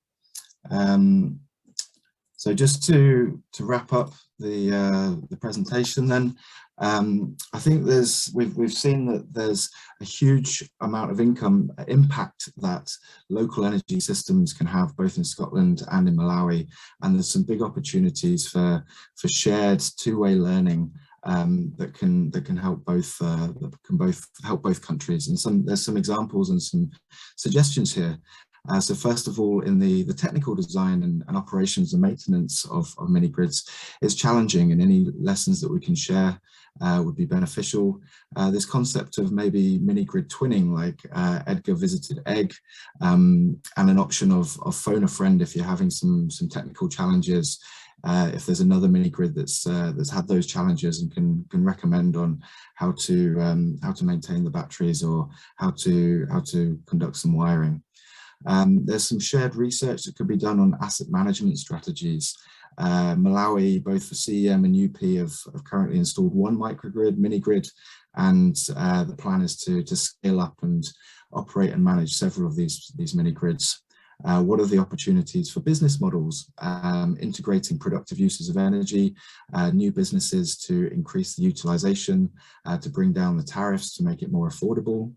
So just to wrap up the presentation, then I think we've seen that there's a huge amount of impact that local energy systems can have both in Scotland and in Malawi, and there's some big opportunities for shared two-way learning that can help both help both countries. And there's some examples and some suggestions here. So first of all, in the technical design and operations and maintenance of mini grids, it's challenging, and any lessons that we can share would be beneficial. This concept of maybe mini grid twinning, like Edgar visited Eigg, and an option of phone a friend if you're having some technical challenges. If there's another mini grid that's had those challenges and can recommend on how to maintain the batteries or how to conduct some wiring. There's some shared research that could be done on asset management strategies. Malawi, both for CEM and UP, have currently installed one microgrid, mini-grid, and the plan is to scale up and operate and manage several of these mini-grids. What are the opportunities for business models, integrating productive uses of energy, new businesses to increase the utilization, to bring down the tariffs to make it more affordable?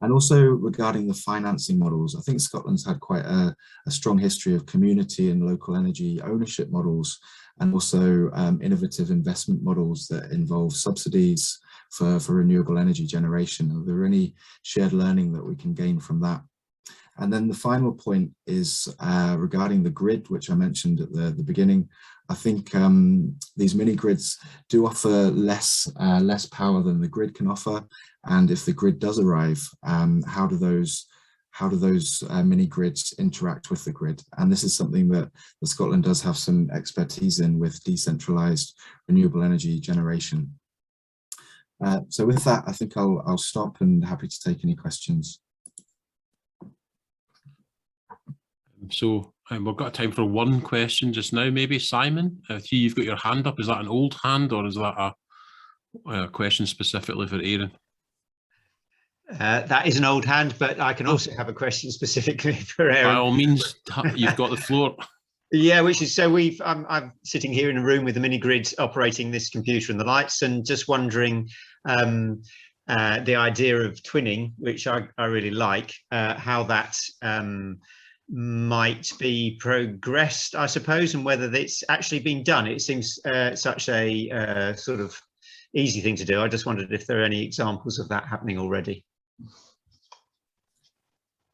And also regarding the financing models, I think Scotland's had quite a strong history of community and local energy ownership models, and also innovative investment models that involve subsidies for renewable energy generation. Are there any shared learning that we can gain from that? And then the final point is regarding the grid, which I mentioned at the beginning. I think these mini grids do offer less power than the grid can offer. And if the grid does arrive, how do those mini grids interact with the grid? And this is something that Scotland does have some expertise in, with decentralized renewable energy generation. So with that, I think I'll stop and happy to take any questions. So we've got time for one question just now, maybe. Simon, I see you've got your hand up. Is that an old hand, or is that a question specifically for Aran? That is an old hand, but I can also have a question specifically for Aran. By all means, you've got the floor. Yeah, which is, so I'm sitting here in a room with the mini grid operating this computer and the lights, and just wondering the idea of twinning, which I really like, how that might be progressed, I suppose, and whether it's actually been done. It seems such a sort of easy thing to do. I just wondered if there are any examples of that happening already.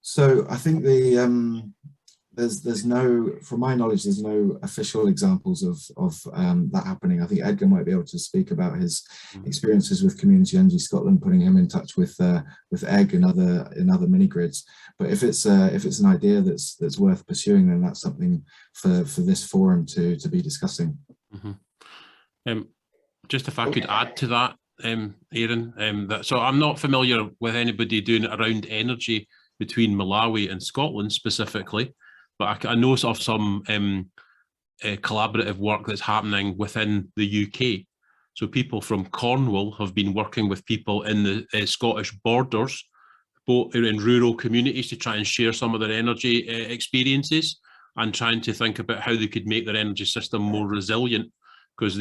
So I think there's no, from my knowledge, there's no official examples of that happening. I think Edgar might be able to speak about his experiences with Community Energy Scotland, putting him in touch with Eigg and other mini grids. But if it's an idea that's worth pursuing, then that's something for this forum to be discussing. Just if I could add to that, Aran, so I'm not familiar with anybody doing it around energy between Malawi and Scotland specifically, but I know of some collaborative work that's happening within the UK. So people from Cornwall have been working with people in the Scottish borders, both in rural communities, to try and share some of their energy experiences and trying to think about how they could make their energy system more resilient, because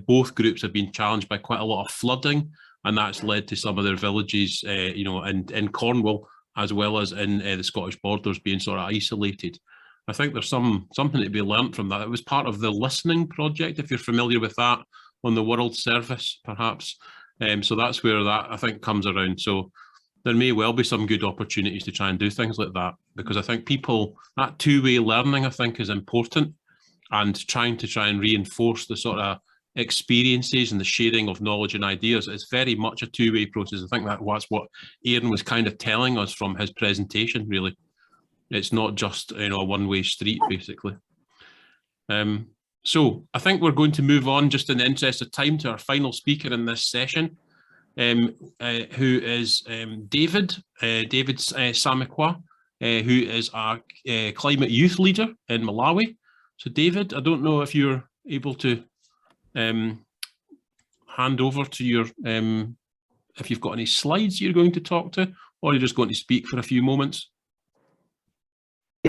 both groups have been challenged by quite a lot of flooding, and that's led to some of their villages, in Cornwall, as well as in the Scottish borders, being sort of isolated. I think there's something to be learnt from that. It was part of the Listening Project, if you're familiar with that, on the World Service, perhaps. So that's where that, I think, comes around. So there may well be some good opportunities to try and do things like that, because I think that two-way learning, I think, is important, and trying and reinforce the sort of experiences and the sharing of knowledge and ideas is very much a two-way process. I think that's what Aran was kind of telling us from his presentation, really. It's not just a one-way street, basically. So I think we're going to move on, just in the interest of time, to our final speaker in this session, who is David Samikwa, who is our climate youth leader in Malawi. So David, I don't know if you're able to hand over to your, if you've got any slides you're going to talk to, or you're just going to speak for a few moments.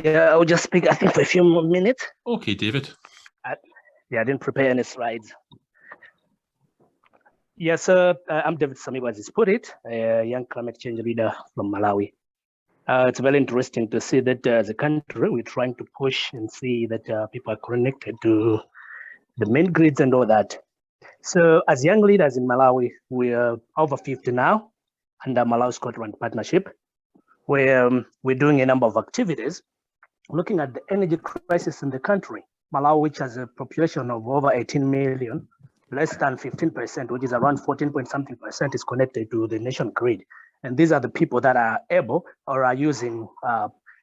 Yeah, I'll just speak, I think, for a few more minutes. Okay, David. I didn't prepare any slides. Yes, I'm David Samikwa, as he's put it, a young climate change leader from Malawi. It's very interesting to see that as a country, we're trying to push and see that people are connected to the main grids and all that. So as young leaders in Malawi, we're over 50 now under Malawi-Scotland partnership, where we're doing a number of activities looking at the energy crisis in the country. Malawi, which has a population of over 18 million, less than 15%, which is around 14-point-something%, is connected to the nation grid. And these are the people that are able or are using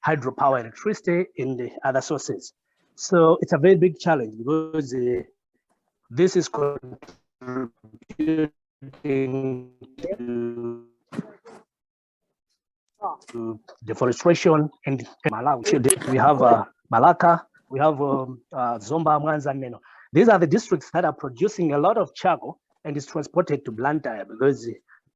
hydropower electricity in the other sources. So it's a very big challenge, because this is contributing to to deforestation in Malawi. We have Balaka, we have Zomba, Mwanza, and Meno. These are the districts that are producing a lot of charcoal and is transported to Blantyre, because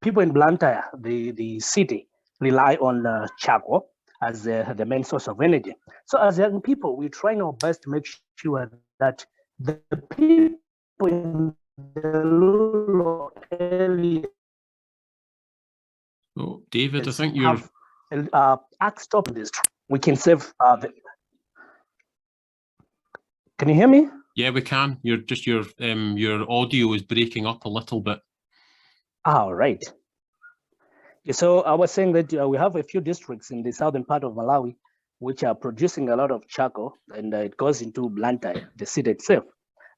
people in Blantyre, the city, rely on charcoal as the main source of energy. So as young people, we're trying our best to make sure that the people in the rural area. Oh, David, I think you're Stop this. We can save Can you hear me? Yeah, we can. Your audio is breaking up a little bit. All right. So I was saying that we have a few districts in the southern part of Malawi which are producing a lot of charcoal, and it goes into Blantyre, the city itself.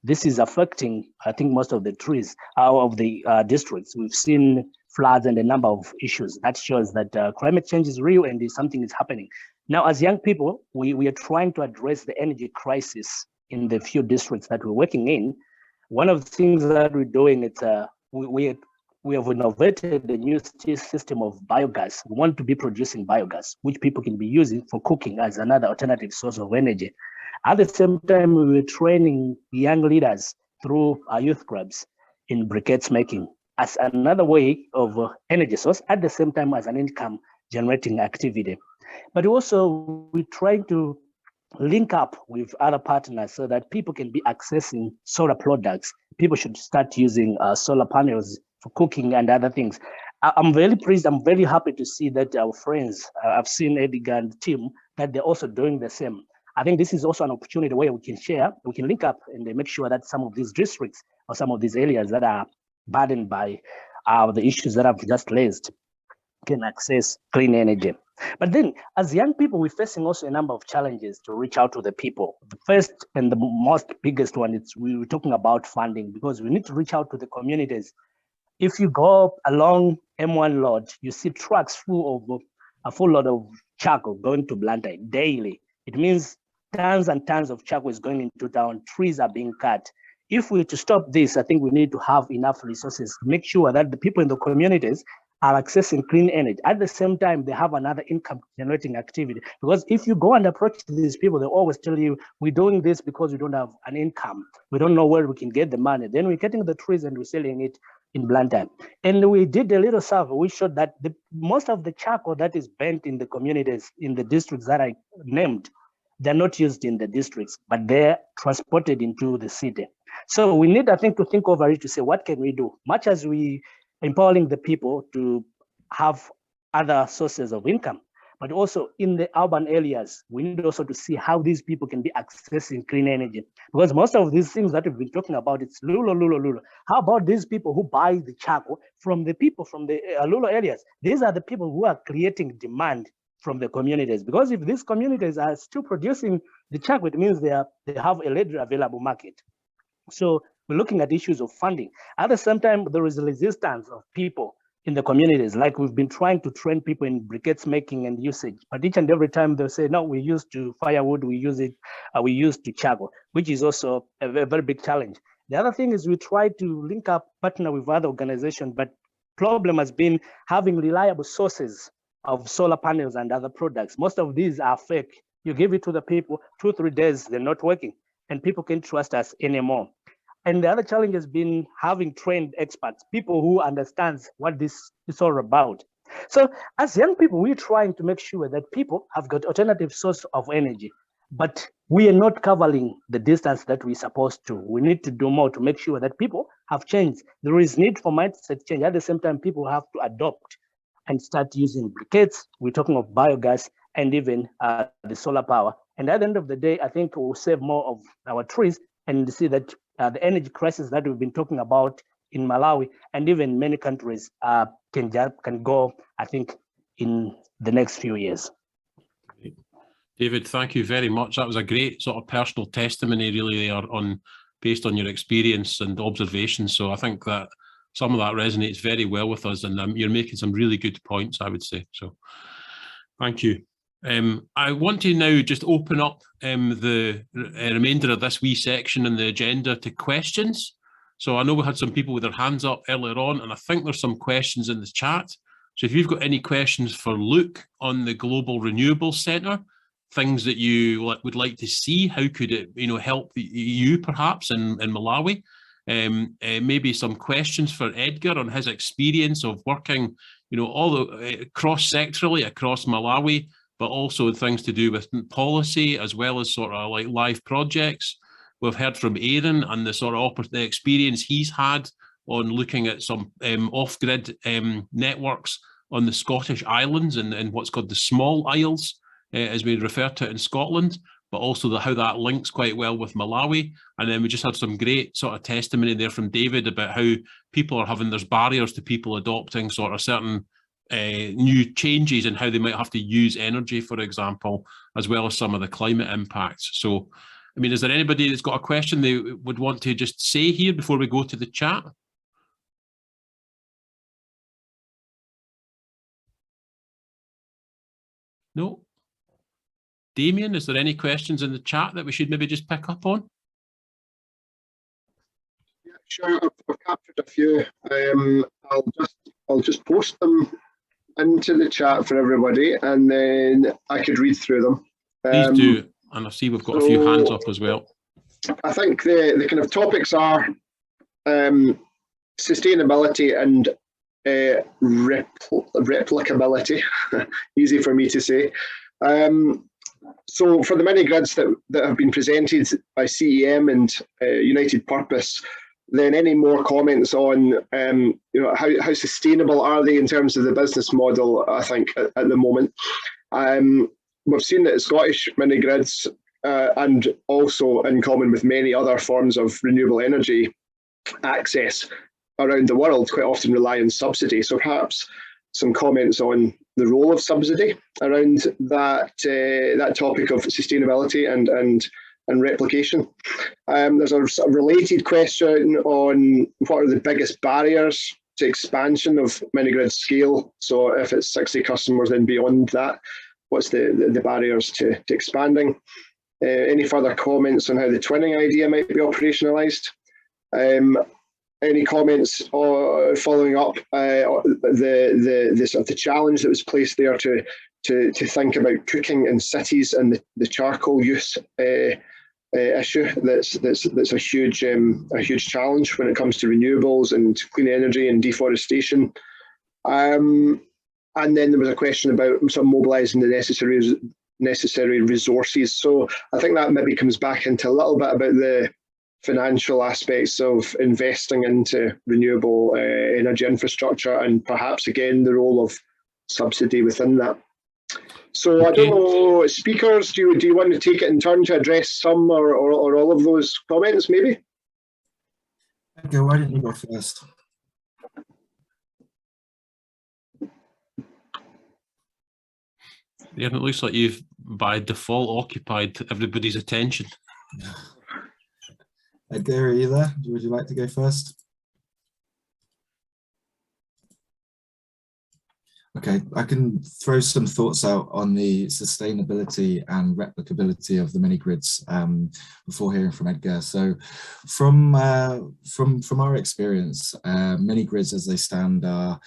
This is affecting, I think, most of the trees out of the districts. We've seen floods and a number of issues. That shows that climate change is real and something is happening. Now, as young people, we are trying to address the energy crisis in the few districts that we're working in. One of the things that we're doing is we have innovated the new system of biogas. We want to be producing biogas, which people can be using for cooking as another alternative source of energy. At the same time, we were training young leaders through our youth clubs in briquettes making as another way of energy source, at the same time as an income generating activity. But also we're trying to link up with other partners so that people can be accessing solar products. People should start using solar panels for cooking and other things. I'm very pleased, I'm very happy to see that our friends, I've seen Edgar and the team, that they're also doing the same. I think this is also an opportunity where we can share, we can link up and make sure that some of these districts or some of these areas that are burdened by the issues that I've just raised can access clean energy. But then as young people, we're facing also a number of challenges to reach out to the people. The first and the most biggest one is we're talking about funding, because we need to reach out to the communities. If you go along M1 Road, you see trucks full of a full load of charcoal going to Blantyre daily. It means tons and tons of charcoal is going into town, trees are being cut. If we're to stop this, I think we need to have enough resources to make sure that the people in the communities are accessing clean energy. At the same time, they have another income generating activity. Because if you go and approach these people, they always tell you, we're doing this because we don't have an income. We don't know where we can get the money. Then we're getting the trees and we're selling it in Blantyre. And we did a little survey, we showed that most of the charcoal that is burnt in the communities, in the districts that I named, they're not used in the districts, but they're transported into the city. So we need, I think, to think over it to say, what can we do? Much as we empowering the people to have other sources of income, but also in the urban areas, we need also to see how these people can be accessing clean energy. Because most of these things that we've been talking about, it's lulo. How about these people who buy the charcoal from the people from the rural areas? These are the people who are creating demand from the communities. Because if these communities are still producing the charcoal, it means they have a readily available market. So we're looking at issues of funding. At the same time, there is a resistance of people in the communities. Like we've been trying to train people in briquettes making and usage, but each and every time they'll say, no, we used to firewood, we used to charcoal, which is also a very big challenge. The other thing is we try to link up, partner with other organizations, but problem has been having reliable sources of solar panels and other products. Most of these are fake. You give it to the people, 2-3 days, they're not working, and people can't trust us anymore. And the other challenge has been having trained experts, people who understand what this is all about. So as young people, we're trying to make sure that people have got alternative source of energy, but we are not covering the distance that we're supposed to. We need to do more to make sure that people have changed. There is need for mindset change. At the same time, people have to adopt and start using briquettes. We're talking of biogas and even the solar power. And at the end of the day, I think we'll save more of our trees and see that the energy crisis that we've been talking about in Malawi and even many countries can go, I think, in the next few years. David, thank you very much. That was a great sort of personal testimony, really, there based on your experience and observations. So I think that some of that resonates very well with us, and you're making some really good points, I would say. So thank you. I want to now just open up the remainder of this wee section in the agenda to questions. So I know we had some people with their hands up earlier on, and I think there's some questions in the chat. So if you've got any questions for Luke on the Global Renewables Centre, things that you would like to see, how could it, help you perhaps in Malawi? Maybe some questions for Edgar on his experience of working, all cross-sectorally across Malawi, but also things to do with policy as well as sort of like live projects. We've heard from Aran and the sort of the experience he's had on looking at some off-grid networks on the Scottish Islands and what's called the Small Isles, as we refer to it in Scotland, but also how that links quite well with Malawi. And then we just had some great sort of testimony there from David about how people are there's barriers to people adopting sort of certain new changes and how they might have to use energy, for example, as well as some of the climate impacts. So, I mean, is there anybody that's got a question they would want to just say here before we go to the chat? No? Damien, is there any questions in the chat that we should maybe just pick up on? Yeah, sure. I've captured a few. I'll just post them into the chat for everybody, and then I could read through them. Please do, and I see we've got a few hands up as well. I think the kind of topics are sustainability and replicability. Easy for me to say. So for the mini grids that have been presented by CEM and United Purpose, then any more comments on how sustainable are they in terms of the business model, I think, at the moment. We've seen that Scottish mini grids and also in common with many other forms of renewable energy access around the world quite often rely on subsidy. So perhaps some comments on the role of subsidy around that topic of sustainability and replication. There's a sort of related question on what are the biggest barriers to expansion of mini-grid scale. So if it's 60 customers, then beyond that, what's the barriers to expanding? Any further comments on how the twinning idea might be operationalised? Any comments following up the sort of the challenge that was placed there to think about cooking in cities and the charcoal use issue that's a huge challenge when it comes to renewables and clean energy and deforestation. And then there was a question about some mobilising the necessary resources. So I think that maybe comes back into a little bit about the financial aspects of investing into renewable energy infrastructure and perhaps again the role of subsidy within that. So I don't know, speakers, do you want to take it in turn to address some or all of those comments maybe? Okay, why don't you go first? Yeah, it looks like you've by default occupied everybody's attention. Edgar, are you there? Would you like to go first? Okay, I can throw some thoughts out on the sustainability and replicability of the mini grids before hearing from Edgar. So, from our experience, mini grids as they stand are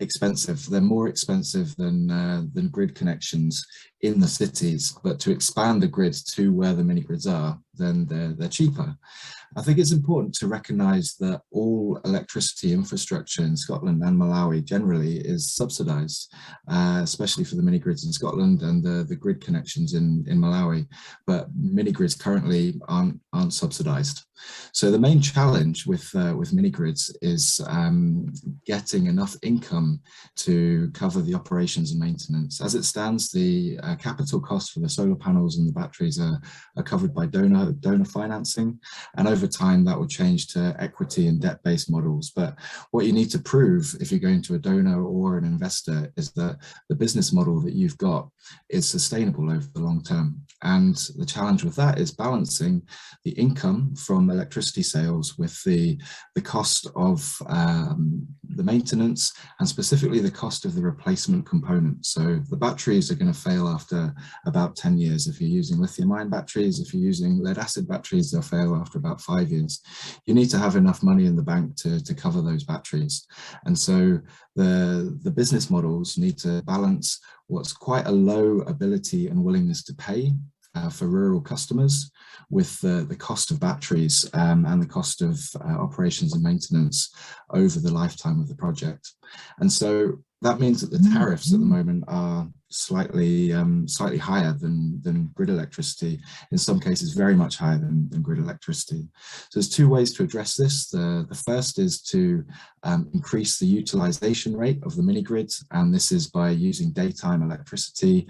expensive. They're more expensive than grid connections in the cities, but to expand the grid to where the mini grids are, then they're cheaper. I think it's important to recognise that all electricity infrastructure in Scotland and Malawi generally is subsidised, especially for the mini grids in Scotland and the grid connections in Malawi. But mini grids currently aren't subsidised. So the main challenge with mini grids is getting enough income to cover the operations and maintenance. As it stands, the capital costs for the solar panels and the batteries are covered by donor financing, and over time that will change to equity and debt-based models. But what you need to prove if you're going to a donor or an investor is that the business model that you've got is sustainable over the long term. And the challenge with that is balancing the income from electricity sales with the cost of maintenance, and specifically the cost of the replacement component. So the batteries are going to fail after about 10 years. If you're using lithium-ion batteries, if you're using lead-acid batteries, they'll fail after about 5 years. You need to have enough money in the bank to cover those batteries. And so the business models need to balance what's quite a low ability and willingness to pay for rural customers with the cost of batteries and the cost of operations and maintenance over the lifetime of the project. And so that means that the tariffs at the moment are slightly higher than grid electricity, in some cases very much higher than grid electricity. So there's two ways to address this. The first is to increase the utilization rate of the mini grids, and this is by using daytime electricity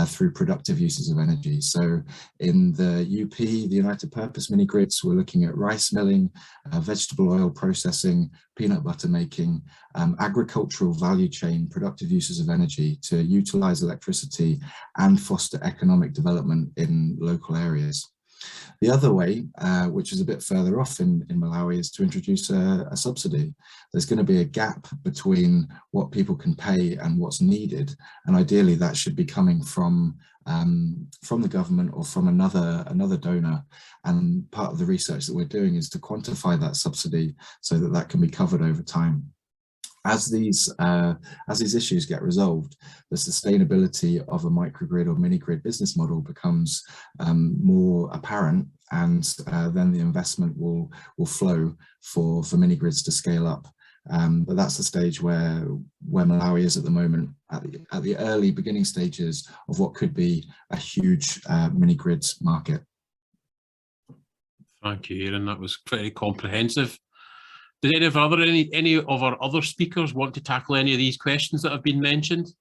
through productive uses of energy. So in the UP, the United Purpose mini grids, we're looking at rice milling, vegetable oil processing, peanut butter making, agricultural value chain, productive uses of energy to utilize electricity and foster economic development in local areas. The other way, which is a bit further off in Malawi, is to introduce a subsidy. There's going to be a gap between what people can pay and what's needed, and ideally that should be coming from the government or from another donor. And part of the research that we're doing is to quantify that subsidy so that that can be covered over time. As these issues get resolved, the sustainability of a microgrid or mini grid business model becomes more apparent, and then the investment will flow for mini grids to scale up. But that's the stage where Malawi is at the moment, at the early beginning stages of what could be a huge mini grids market. Thank you, Aaron. That was pretty comprehensive. Did any of our other speakers want to tackle any of these questions that have been mentioned?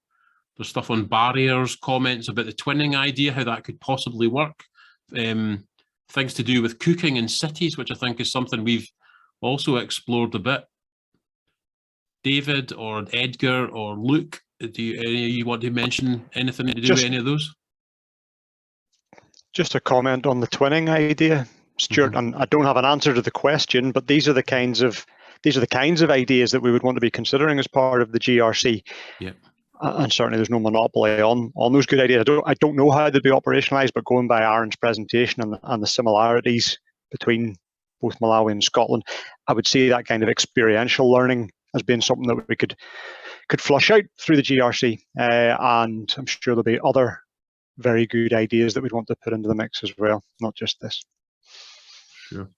There's stuff on barriers, comments about the twinning idea, how that could possibly work. Things to do with cooking in cities, which I think is something we've also explored a bit. David or Edgar or Luke, any of you want to mention anything to do with any of those? Just a comment on the twinning idea, Stuart, and I don't have an answer to the question, but these are the kinds of ideas that we would want to be considering as part of the GRC. Yeah. And certainly there's no monopoly on those good ideas. I don't know how they'd be operationalised, but going by Aran's presentation and the similarities between both Malawi and Scotland, I would see that kind of experiential learning as being something that we could flush out through the GRC. And I'm sure there'll be other very good ideas that we'd want to put into the mix as well, not just this. Sure.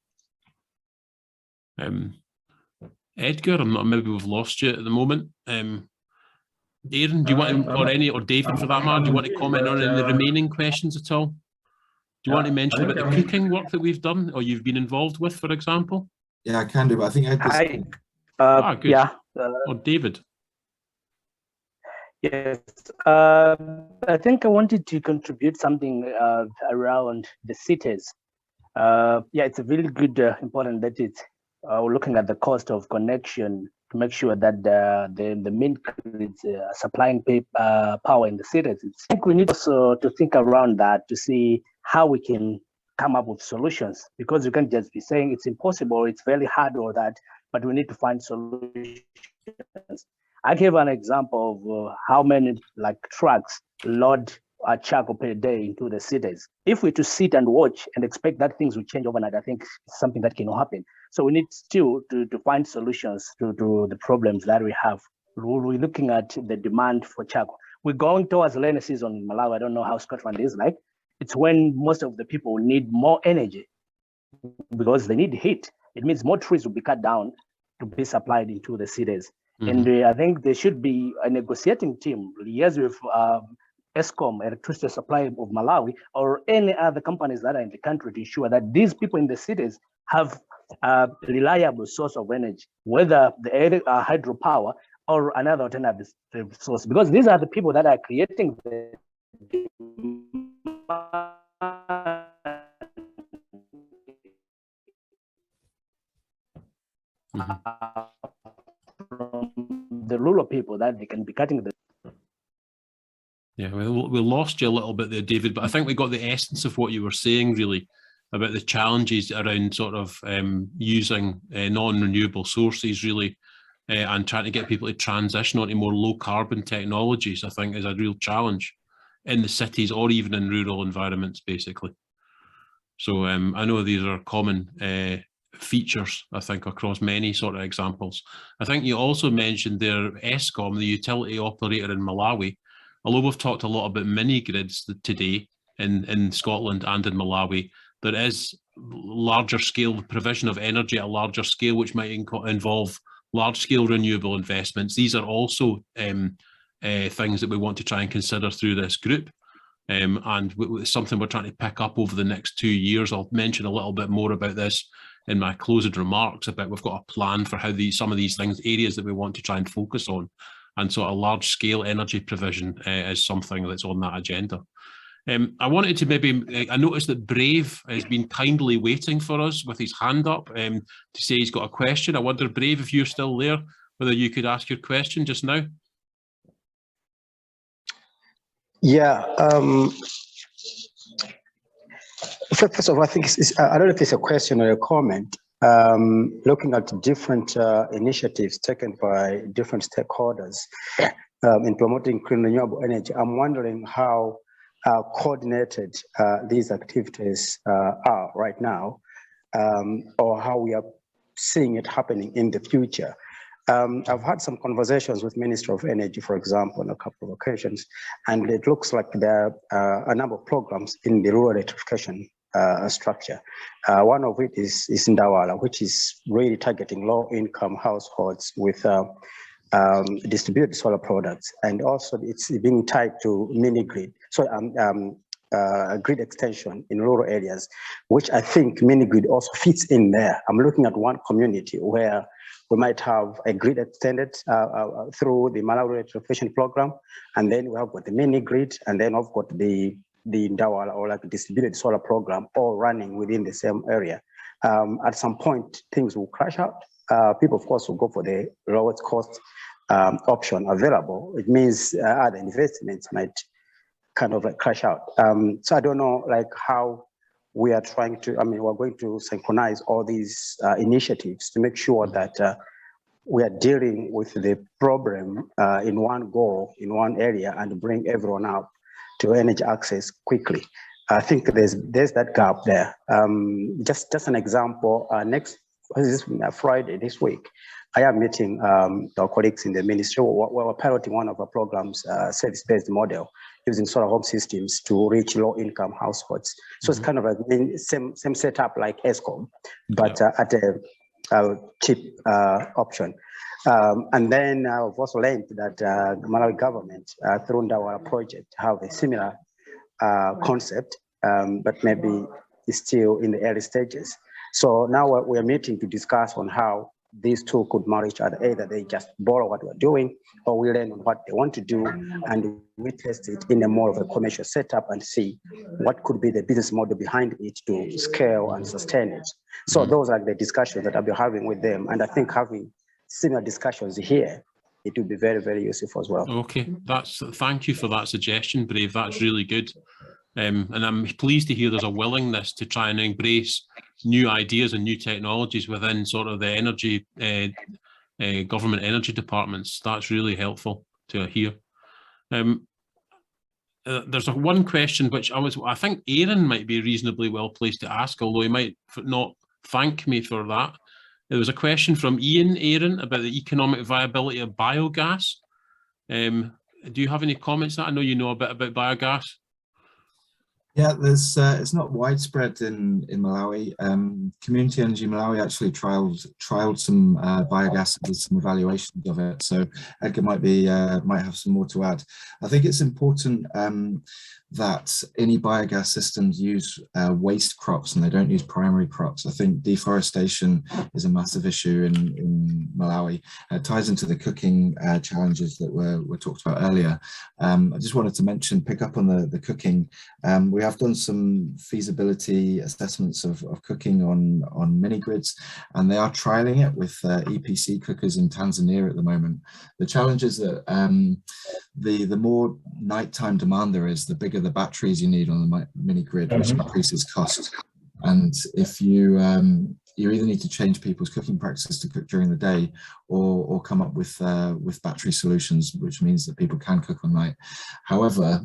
Edgar, maybe we've lost you at the moment. Aaron, do you want to, or David for that matter, do you want to comment on any of the remaining questions at all? Do you want to mention about the cooking work that we've done or you've been involved with, for example? Yeah, I can do, but I think Edgar's... good. Yeah. Or David. Yes, I think I wanted to contribute something around the cities. Yeah, it's a really good, important that it's looking at the cost of connection to make sure that the main grids supplying power in the cities. I think we need also to think around that to see how we can come up with solutions, because you can't just be saying it's impossible, it's very hard or that, but we need to find solutions. I gave an example of how many trucks load charcoal per day into the cities. If we to sit and watch and expect that things will change overnight, I think it's something that cannot happen. So we need still to find solutions to the problems that we have. We're looking at the demand for charcoal. We're going towards the rainy season in Malawi. I don't know how Scotland is like. It's when most of the people need more energy because they need heat. It means more trees will be cut down to be supplied into the cities. And I think there should be a negotiating team, liaise with ESCOM, electricity supply of Malawi, or any other companies that are in the country to ensure that these people in the cities have a reliable source of energy, whether the hydropower or another alternative source, because these are the people that are creating the from the rural people that they can be cutting the. Yeah, we lost you a little bit there, David, but I think we got the essence of what you were saying, really, about the challenges around sort of using non-renewable sources, really, and trying to get people to transition onto more low carbon technologies, I think, is a real challenge in the cities or even in rural environments, basically. So I know these are common features, I think, across many sort of examples. I think you also mentioned there Eskom, the utility operator in Malawi. Although we've talked a lot about mini grids today in Scotland and in Malawi, there is larger scale provision of energy at a larger scale, which might involve large scale renewable investments. These are also things that we want to try and consider through this group. And it's something we're trying to pick up over the next 2 years. I'll mention a little bit more about this in my closing remarks about we've got a plan for how some of these things, areas that we want to try and focus on. And so a large scale energy provision is something that's on that agenda. I wanted to I noticed that Brave has been kindly waiting for us with his hand up to say he's got a question. I wonder, Brave, if you're still there, whether you could ask your question just now. Yeah. First of all, I think I don't know if it's a question or a comment. Looking at different initiatives taken by different stakeholders in promoting clean renewable energy, I'm wondering how coordinated these activities are right now, or how we are seeing it happening in the future. I've had some conversations with Minister of Energy, for example, on a couple of occasions, and it looks like there are a number of programs in the rural electrification structure. One of it is Ndawala, which is really targeting low-income households with distributed solar products, and also it's being tied to mini grid, so grid extension in rural areas, which I think mini grid also fits in there. I'm looking at one community where we might have a grid extended through the Malawi electrification program, and then we have got the mini grid, and then we've got the Ndawala, or like distributed solar program, all running within the same area. At some point, things will crash out. People, of course, will go for the lowest cost option available. It means other investments might kind of like crash out. So I don't know like how we are trying to, we're going to synchronize all these initiatives to make sure that we are dealing with the problem in one go, in one area, and bring everyone up to energy access quickly. I think there's that gap there. Just an example, next Friday this week, I am meeting our colleagues in the ministry. We're piloting one of our programs, service-based model, using solar home systems to reach low-income households. So it's kind of a same setup like Eskom, but at a cheap option. And then I've also learned that the Malawi government, through our project, have a similar concept, but maybe it's still in the early stages. So now we're meeting to discuss on how these two could marry each other. Either they just borrow what we're doing, or we learn on what they want to do, and we test it in a more of a commercial setup and see what could be the business model behind it to scale and sustain it. So those are the discussions that I'll be having with them. And I think having similar discussions here, it will be very, very useful as well. Okay, thank you for that suggestion, Brave. That's really good. And I'm pleased to hear there's a willingness to try and embrace new ideas and new technologies within sort of the energy, government energy departments. That's really helpful to hear. There's one question which I think Aran might be reasonably well placed to ask, although he might not thank me for that. There was a question from Aran about the economic viability of biogas. Do you have any comments on that? I know you know a bit about biogas. Yeah, it's not widespread in Malawi. Community Energy Malawi actually trialed some biogas and did some evaluations of it. So Edgar might have some more to add. I think it's important that any biogas systems use waste crops and they don't use primary crops. I think deforestation is a massive issue in Malawi. It ties into the cooking challenges that were talked about earlier. I just wanted to pick up on the cooking. We have done some feasibility assessments of cooking on mini grids, and they are trialing it with EPC cookers in Tanzania at the moment. The challenge is that the more nighttime demand there is, the bigger the batteries you need on the mini grid, which increases cost. And if you you either need to change people's cooking practices to cook during the day, or come up with battery solutions, which means that people can cook on night. However,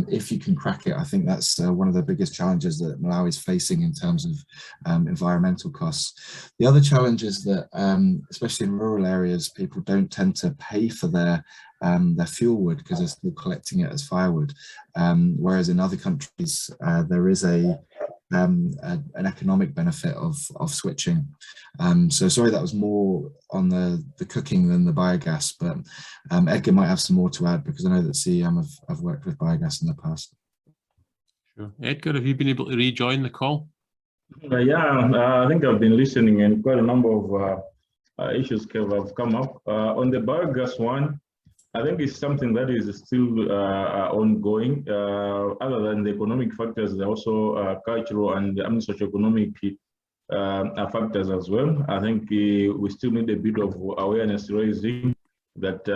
if you can crack it, I think that's one of the biggest challenges that Malawi is facing in terms of environmental costs. The other challenge is that, especially in rural areas, people don't tend to pay for their fuel wood because they're still collecting it as firewood. Whereas in other countries, there is an economic benefit of switching. So sorry, that was more on the cooking than the biogas, but Edgar might have some more to add, because I know that CEM have worked with biogas in the past. Sure. Edgar, have you been able to rejoin the call? Yeah, I think I've been listening, and quite a number of issues have come up. On the biogas one, I think it's something that is still ongoing. Other than the economic factors, there are also cultural and socioeconomic factors as well. I think we still need a bit of awareness raising that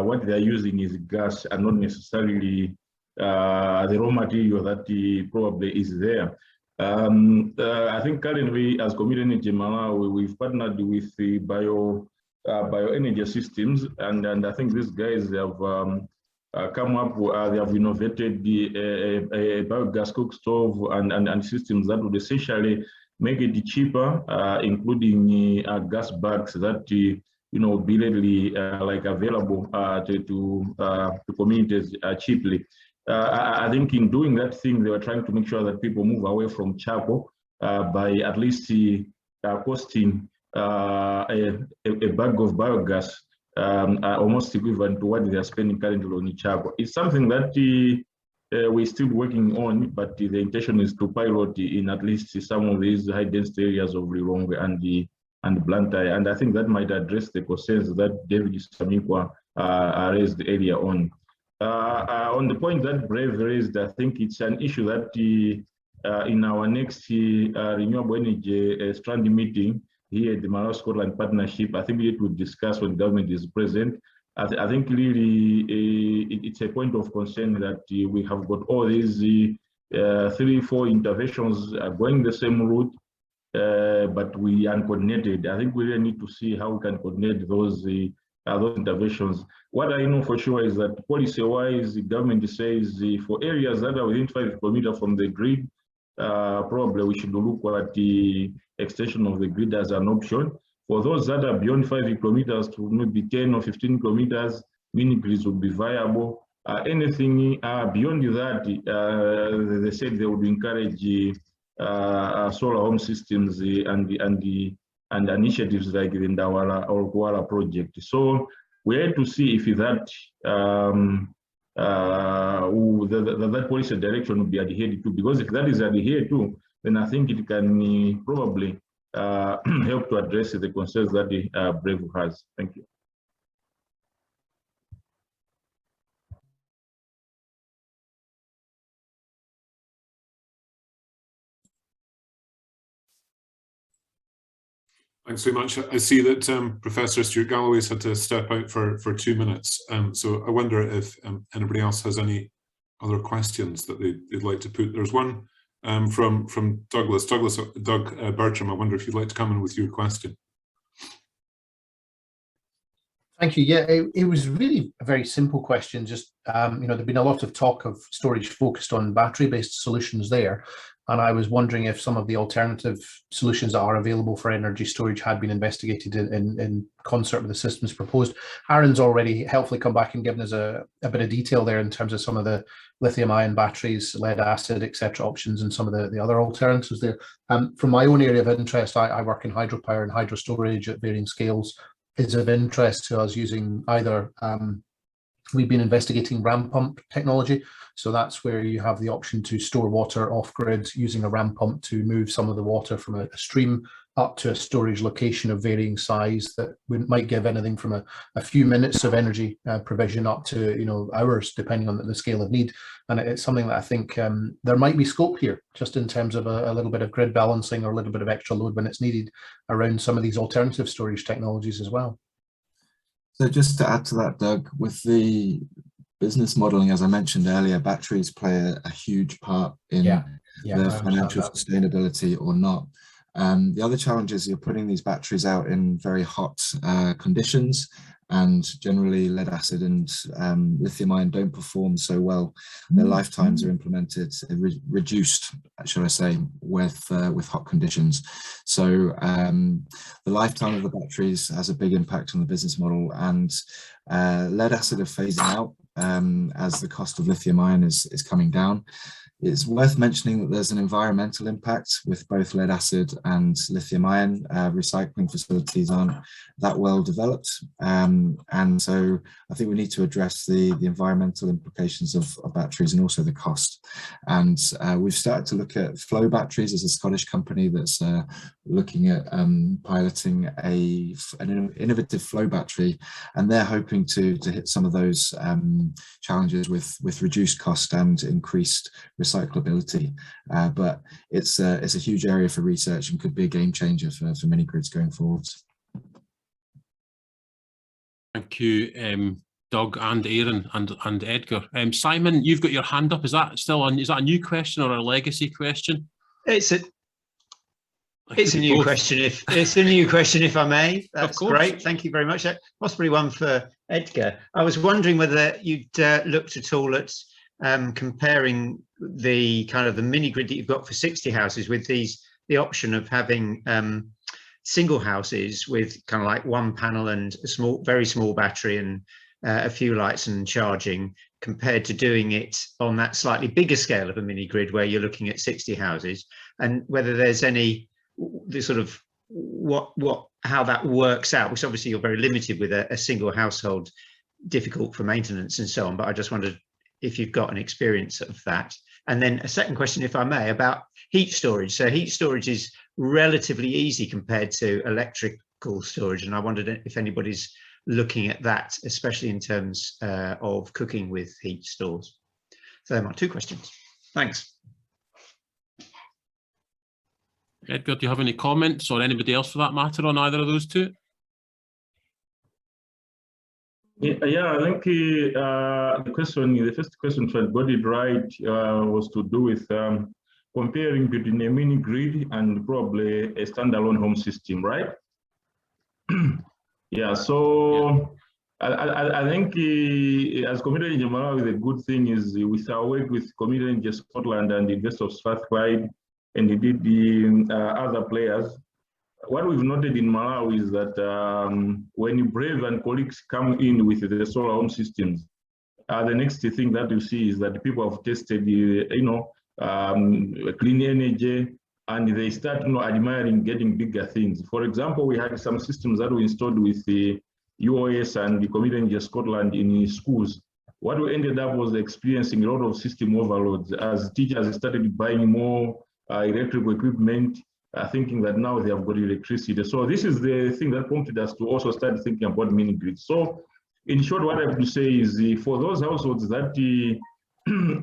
what they're using is gas and not necessarily the raw material that probably is there. I think currently, as Community Energy Malawi, we've partnered with the bioenergy systems, and I think these guys have come up, they have innovated a biogas cook stove and systems that would essentially make it cheaper, including gas bags that be readily available to communities cheaply. I think in doing that thing, they were trying to make sure that people move away from charcoal by at least costing a bag of biogas almost equivalent to what they are spending currently on charcoal. It's something that we're still working on, but the intention is to pilot in at least some of these high-density areas of Lilongwe and Blantyre, and I think that might address the concerns that David Samikwa raised earlier on. On the point that Brave raised, I think it's an issue that in our next renewable energy strand meeting here at the Malawi Scotland Partnership, I think we need to discuss when government is present. I think really it's a point of concern that we have got all these 3-4 interventions going the same route, but we are uncoordinated. I think we really need to see how we can coordinate those interventions. What I know for sure is that policy-wise, the government says for areas that are within 5 kilometers from the grid, probably we should look at the extension of the grid as an option. For those that are beyond 5 kilometers to maybe 10 or 15 kilometers, mini grids would be viable. Anything beyond that, they said they would encourage solar home systems and initiatives like the Ndawala or Kuala project. So we had to see if that that policy direction will be adhered to, because if that is adhered to, then I think it can probably help to address the concerns that the Brave has. Thank you. Thanks very much. I see that Professor Stuart Galloway has had to step out for 2 minutes. So I wonder if anybody else has any other questions that they'd like to put. There's one from Douglas. Doug Bertram, I wonder if you'd like to come in with your question. Thank you. Yeah, it was really a very simple question. Just, there'd been a lot of talk of storage focused on battery-based solutions there. And I was wondering if some of the alternative solutions that are available for energy storage had been investigated in concert with the systems proposed. Aran's already helpfully come back and given us a bit of detail there in terms of some of the lithium-ion batteries, lead acid, etc. options, and some of the other alternatives there. From my own area of interest, I work in hydropower and hydro storage at varying scales. Is of interest to us using either we've been investigating ram pump technology. So that's where you have the option to store water off grid using a ram pump to move some of the water from a stream up to a storage location of varying size that might give anything from a few minutes of energy provision up to hours, depending on the scale of need. And it's something that I think there might be scope here, just in terms of a little bit of grid balancing or a little bit of extra load when it's needed around some of these alternative storage technologies as well. So just to add to that, Doug, with the business modeling, as I mentioned earlier, batteries play a huge part in their financial sustainability or not. The other challenge is you're putting these batteries out in very hot conditions, and generally lead acid and lithium ion don't perform so well. Their lifetimes are reduced, shall I say, with hot conditions. So the lifetime of the batteries has a big impact on the business model, and lead acid are phasing out as the cost of lithium ion is coming down. It's worth mentioning that there's an environmental impact with both lead acid and lithium ion. Recycling facilities aren't that well developed. And so I think we need to address the environmental implications of batteries and also the cost. And we've started to look at flow batteries as a Scottish company that's looking at piloting an innovative flow battery. And they're hoping to hit some of those challenges with reduced cost and increased recyclability, but it's a huge area for research and could be a game changer for mini grids going forward. Thank you, Doug and Aran and Edgar. Simon, you've got your hand up. Is that still on? Is that a new question or a legacy question? It's a new question. If it's a new question, if I may, that's great. Thank you very much. Possibly one for Edgar. I was wondering whether you'd looked at all at comparing the kind of the mini grid that you've got for 60 houses with the option of having single houses with kind of like one panel and a very small battery and a few lights and charging, compared to doing it on that slightly bigger scale of a mini grid where you're looking at 60 houses, and whether there's any the sort of how that works out, which obviously you're very limited with a single household, difficult for maintenance and so on. But I just wondered if you've got an experience of that. And then a second question, if I may, about heat storage. So heat storage is relatively easy compared to electrical storage. And I wondered if anybody's looking at that, especially in terms of cooking with heat stores. So they're my two questions. Thanks. Edgar, do you have any comments, or anybody else for that matter, on either of those two? Yeah, I think the first question, if I got it right, was to do with comparing between a mini grid and probably a standalone home system, right? Yeah, so I think as Community Energy Malawi, the good thing is with our work with Community Energy Scotland and the University of Strathclyde, and indeed the other players, what we've noted in Malawi is that when Brave and colleagues come in with the solar home systems, the next thing that you see is that people have tested, clean energy, and they start admiring getting bigger things. For example, we had some systems that we installed with the UOS and the Community Energy Scotland in schools. What we ended up was experiencing a lot of system overloads as teachers started buying more electrical equipment, thinking that now they have got electricity. So this is the thing that prompted us to also start thinking about mini grids. So in short, what I have to say is for those households that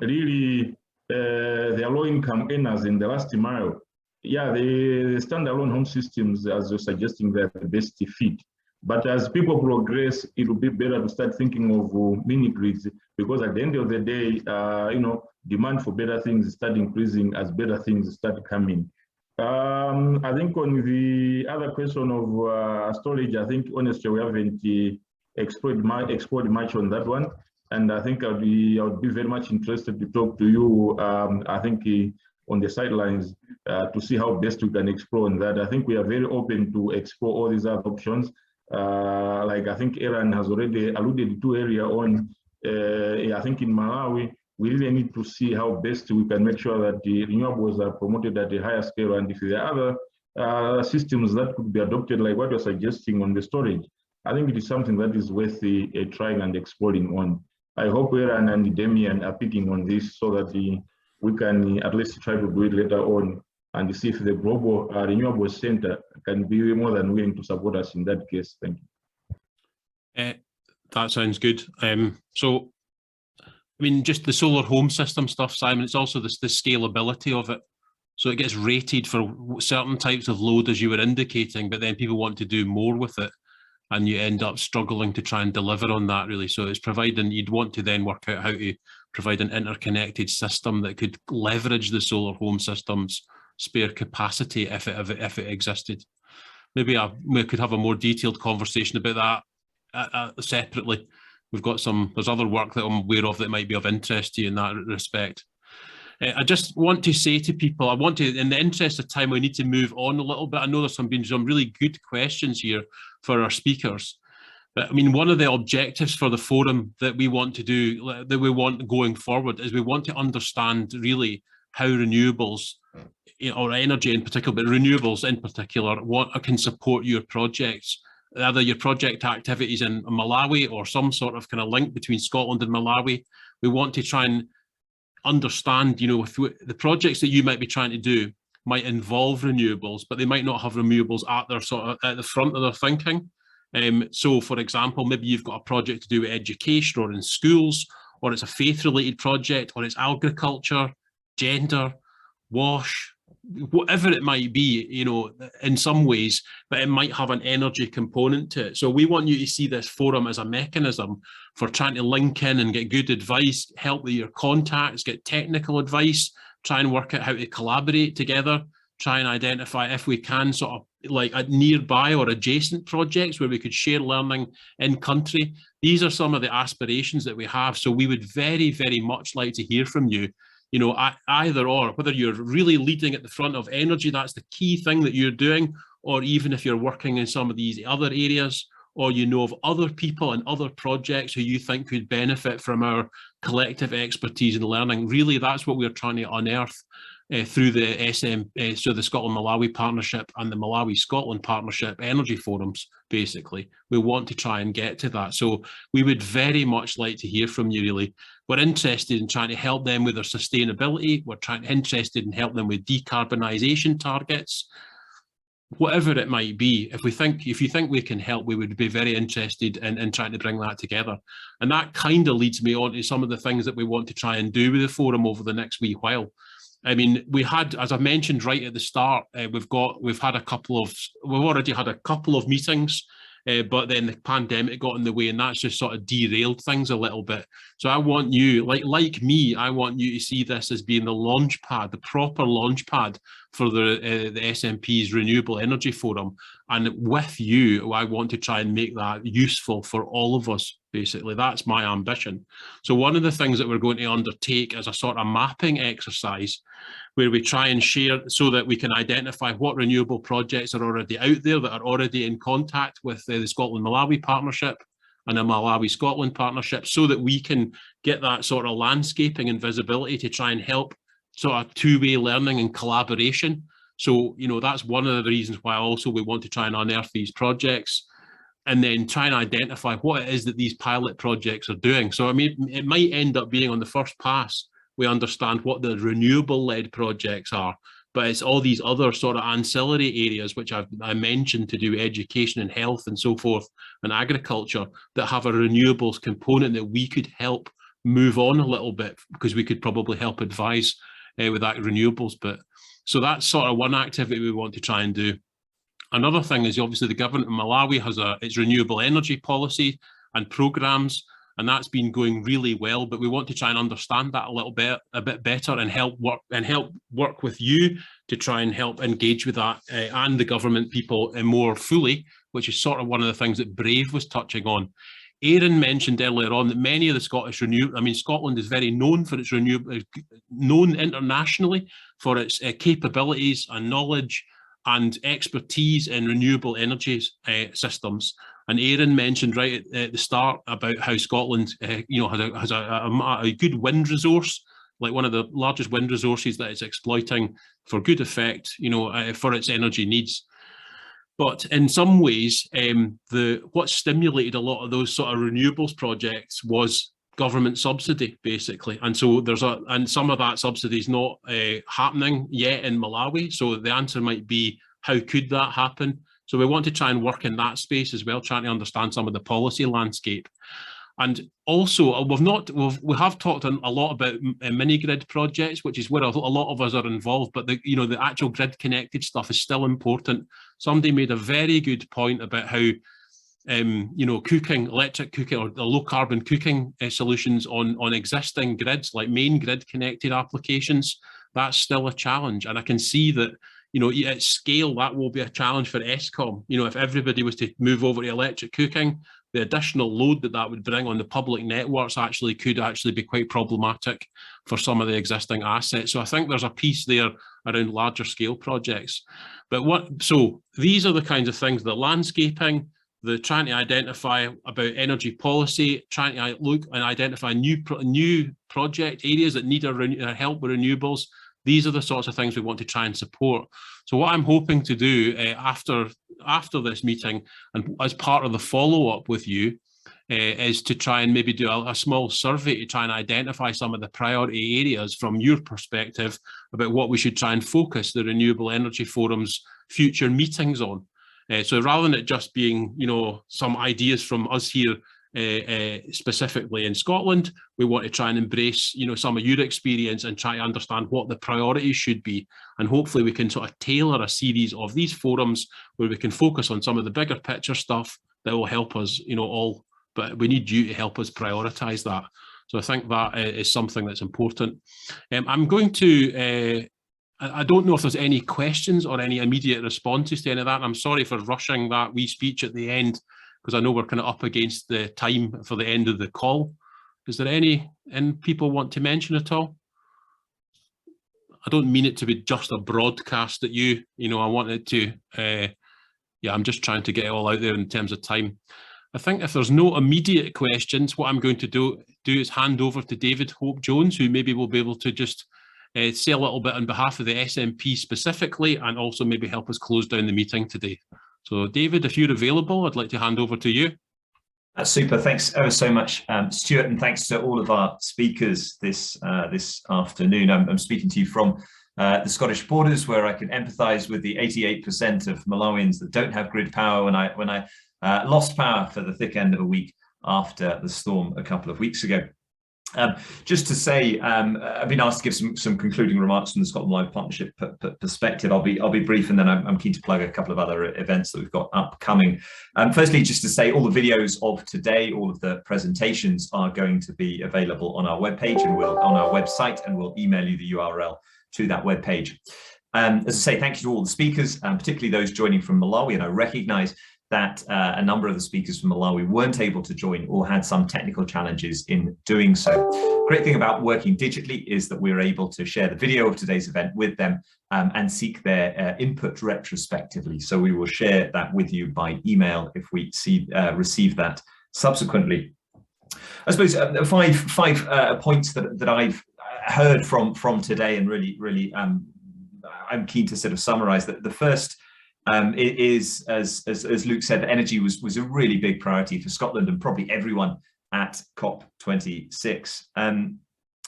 really they are low income earners in the last mile, yeah, the standalone home systems, as you're suggesting, they're the best fit. But as people progress, it will be better to start thinking of mini grids, because at the end of the day, demand for better things start increasing as better things start coming. I think on the other question of storage, I think honestly we haven't explored much on that one, and I think I would be very much interested to talk to you. I think on the sidelines to see how best we can explore on that. I think we are very open to explore all these other options. Like I think Aran has already alluded to earlier on. I think in Malawi, we really need to see how best we can make sure that the renewables are promoted at a higher scale. And if there are other systems that could be adopted, like what you're suggesting on the storage, I think it is something that is worth trying and exploring on. I hope Aran and Demian are picking on this so that we can at least try to do it later on and see if the Global Renewables Center can be more than willing to support us in that case. Thank you. That sounds good. So, I mean, just the solar home system stuff, Simon, it's also the scalability of it. So it gets rated for certain types of load, as you were indicating, but then people want to do more with it, and you end up struggling to try and deliver on that, really. So it's providing, you'd want to then work out how to provide an interconnected system that could leverage the solar home systems spare capacity if it existed. Maybe we could have a more detailed conversation about that separately. We've got there's other work that I'm aware of that might be of interest to you in that respect. I just want to say to people, in the interest of time, we need to move on a little bit. I know there's been some really good questions here for our speakers. But I mean, one of the objectives for the forum that we want to do, that we want going forward, is we want to understand really how renewables, or energy in particular, but renewables in particular, what can support your projects, either your project activities in Malawi or some sort of kind of link between Scotland and Malawi. We want to try and understand, if the projects that you might be trying to do might involve renewables, but they might not have renewables at the front of their thinking. So, for example, maybe you've got a project to do with education or in schools, or it's a faith-related project, or it's agriculture, gender, WASH, whatever it might be, in some ways, but it might have an energy component to it. So we want you to see this forum as a mechanism for trying to link in and get good advice, help with your contacts, get technical advice, try and work out how to collaborate together, try and identify if we can sort of like nearby or adjacent projects where we could share learning in country. These are some of the aspirations that we have. So we would very, very much like to hear from you. Either or, whether you're really leading at the front of energy, that's the key thing that you're doing, or even if you're working in some of these other areas, or of other people and other projects who you think could benefit from our collective expertise and learning. Really, that's what we're trying to unearth through the the Scotland Malawi partnership and the Malawi Scotland partnership energy forums. Basically, we want to try and get to that. So we would very much like to hear from you. Really, we're interested in trying to help them with their sustainability. We're interested in helping them with decarbonisation targets, whatever it might be. If you think we can help, we would be very interested in trying to bring that together. And that kind of leads me on to some of the things that we want to try and do with the forum over the next wee while. I mean, we had, as I mentioned right at the start, we've already had a couple of meetings, but then the pandemic got in the way, and that's just sort of derailed things a little bit. So I want you, like me, I want you to see this as being the launch pad, the proper launch pad for the SNP's Renewable Energy Forum. And with you, I want to try and make that useful for all of us, basically. That's my ambition. So one of the things that we're going to undertake is a sort of mapping exercise where we try and share so that we can identify what renewable projects are already out there that are already in contact with the Scotland Malawi partnership and the Malawi Scotland partnership, so that we can get that sort of landscaping and visibility to try and help sort of two-way learning and collaboration. So, that's one of the reasons why also we want to try and unearth these projects and then try and identify what it is that these pilot projects are doing. So, I mean, it might end up being on the first pass, we understand what the renewable-led projects are, but it's all these other sort of ancillary areas, which I mentioned, to do education and health and so forth, and agriculture, that have a renewables component that we could help move on a little bit, because we could probably help advise with that renewables bit. So that's sort of one activity we want to try and do. Another thing is obviously the government of Malawi has its renewable energy policy and programs, and that's been going really well, but we want to try and understand that a bit better and help work with you to try and help engage with that and the government people more fully, which is sort of one of the things that Brave was touching on. Aran mentioned earlier on that many of the Scottish Scotland is very known for its known internationally for its capabilities and knowledge and expertise in renewable energy systems. And Aran mentioned right at the start about how Scotland, has a good wind resource, like one of the largest wind resources that it's exploiting for good effect, for its energy needs. But in some ways, what stimulated a lot of those sort of renewables projects was government subsidy, basically. And so some of that subsidy is not happening yet in Malawi. So the answer might be, how could that happen? So we want to try and work in that space as well, trying to understand some of the policy landscape. And also, we have talked a lot about mini-grid projects, which is where a lot of us are involved, but the actual grid-connected stuff is still important. Somebody made a very good point about how electric cooking or the low-carbon cooking solutions on existing grids, like main grid-connected applications, that's still a challenge. And I can see that, you know, at scale, that will be a challenge for Eskom. You know, if everybody was to move over to electric cooking, the additional load that would bring on the public networks could actually be quite problematic for some of the existing assets. So I think there's a piece there around larger scale projects. But so these are the kinds of things, the landscaping, the trying to identify about energy policy, trying to look and identify new project areas that need our help with renewables. These are the sorts of things we want to try and support. So what I'm hoping to do after this meeting and as part of the follow-up with you is to try and maybe do a small survey to try and identify some of the priority areas from your perspective about what we should try and focus the Renewable Energy Forum's future meetings on. So rather than it just being, you know, some ideas from us here specifically in Scotland, we want to try and embrace, you know, some of your experience and try to understand what the priorities should be. And hopefully we can sort of tailor a series of these forums where we can focus on some of the bigger picture stuff that will help us, you know, all, but we need you to help us prioritize that. So I think that is something that's important. I'm going to, I don't know if there's any questions or any immediate responses to any of that. I'm sorry for rushing that wee speech at the end, because I know we're kind of up against the time for the end of the call. Is there any people want to mention at all? I don't mean it to be just a broadcast at you. You know, I want it to, yeah, I'm just trying to get it all out there in terms of time. I think if there's no immediate questions, what I'm going to do is hand over to David Hope-Jones, who maybe will be able to just say a little bit on behalf of the SMP specifically, and also maybe help us close down the meeting today. So David, if you're available, I'd like to hand over to you. That's super. Thanks ever so much, Stuart, and thanks to all of our speakers this afternoon. I'm speaking to you from the Scottish borders, where I can empathise with the 88% of Malawians that don't have grid power when I lost power for the thick end of a week after the storm a couple of weeks ago. Just to say, I've been asked to give some concluding remarks from the Scotland Malawi Partnership perspective. I'll be brief, and then I'm keen to plug a couple of other events that we've got upcoming. Firstly, just to say, all the videos of today, all of the presentations are going to be available on our webpage and on our website, and we'll email you the URL to that webpage. As I say, thank you to all the speakers, particularly those joining from Malawi, and I recognise that a number of the speakers from Malawi weren't able to join or had some technical challenges in doing so. Great thing about working digitally is that we're able to share the video of today's event with them and seek their input retrospectively. So we will share that with you by email if we receive that subsequently. I suppose five points that I've heard from today, and really I'm keen to sort of summarize that. The first it is, as Luke said, that energy was a really big priority for Scotland and probably everyone at COP26.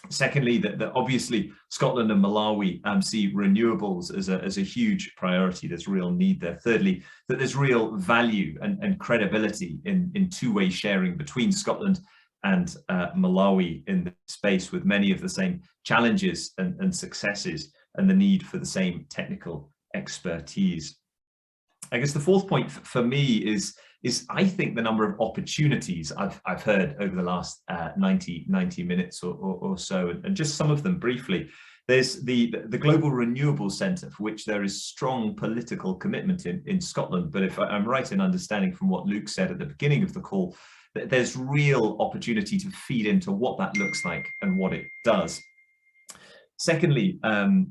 Secondly, that obviously Scotland and Malawi see renewables as a huge priority. There's real need there. Thirdly, that there's real value and credibility in two-way sharing between Scotland and Malawi in the space, with many of the same challenges and successes, and the need for the same technical expertise. I guess the fourth point for me is I think the number of opportunities I've heard over the last 90 minutes or so, and just some of them briefly. There's the Global Renewables Centre, for which there is strong political commitment in Scotland. But if I'm right in understanding from what Luke said at the beginning of the call, that there's real opportunity to feed into what that looks like and what it does. Secondly,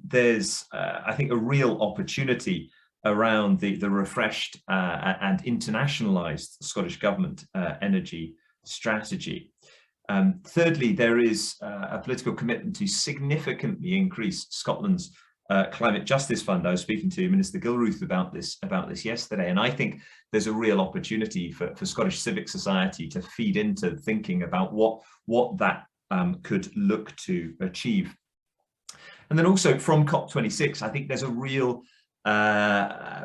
there's I think a real opportunity around the refreshed and internationalized Scottish Government energy strategy. Thirdly, there is a political commitment to significantly increase Scotland's Climate Justice Fund. I was speaking to Minister Gilruth about this yesterday, and I think there's a real opportunity for Scottish civic society to feed into thinking about what that could look to achieve. And then also from COP26, I think there's a real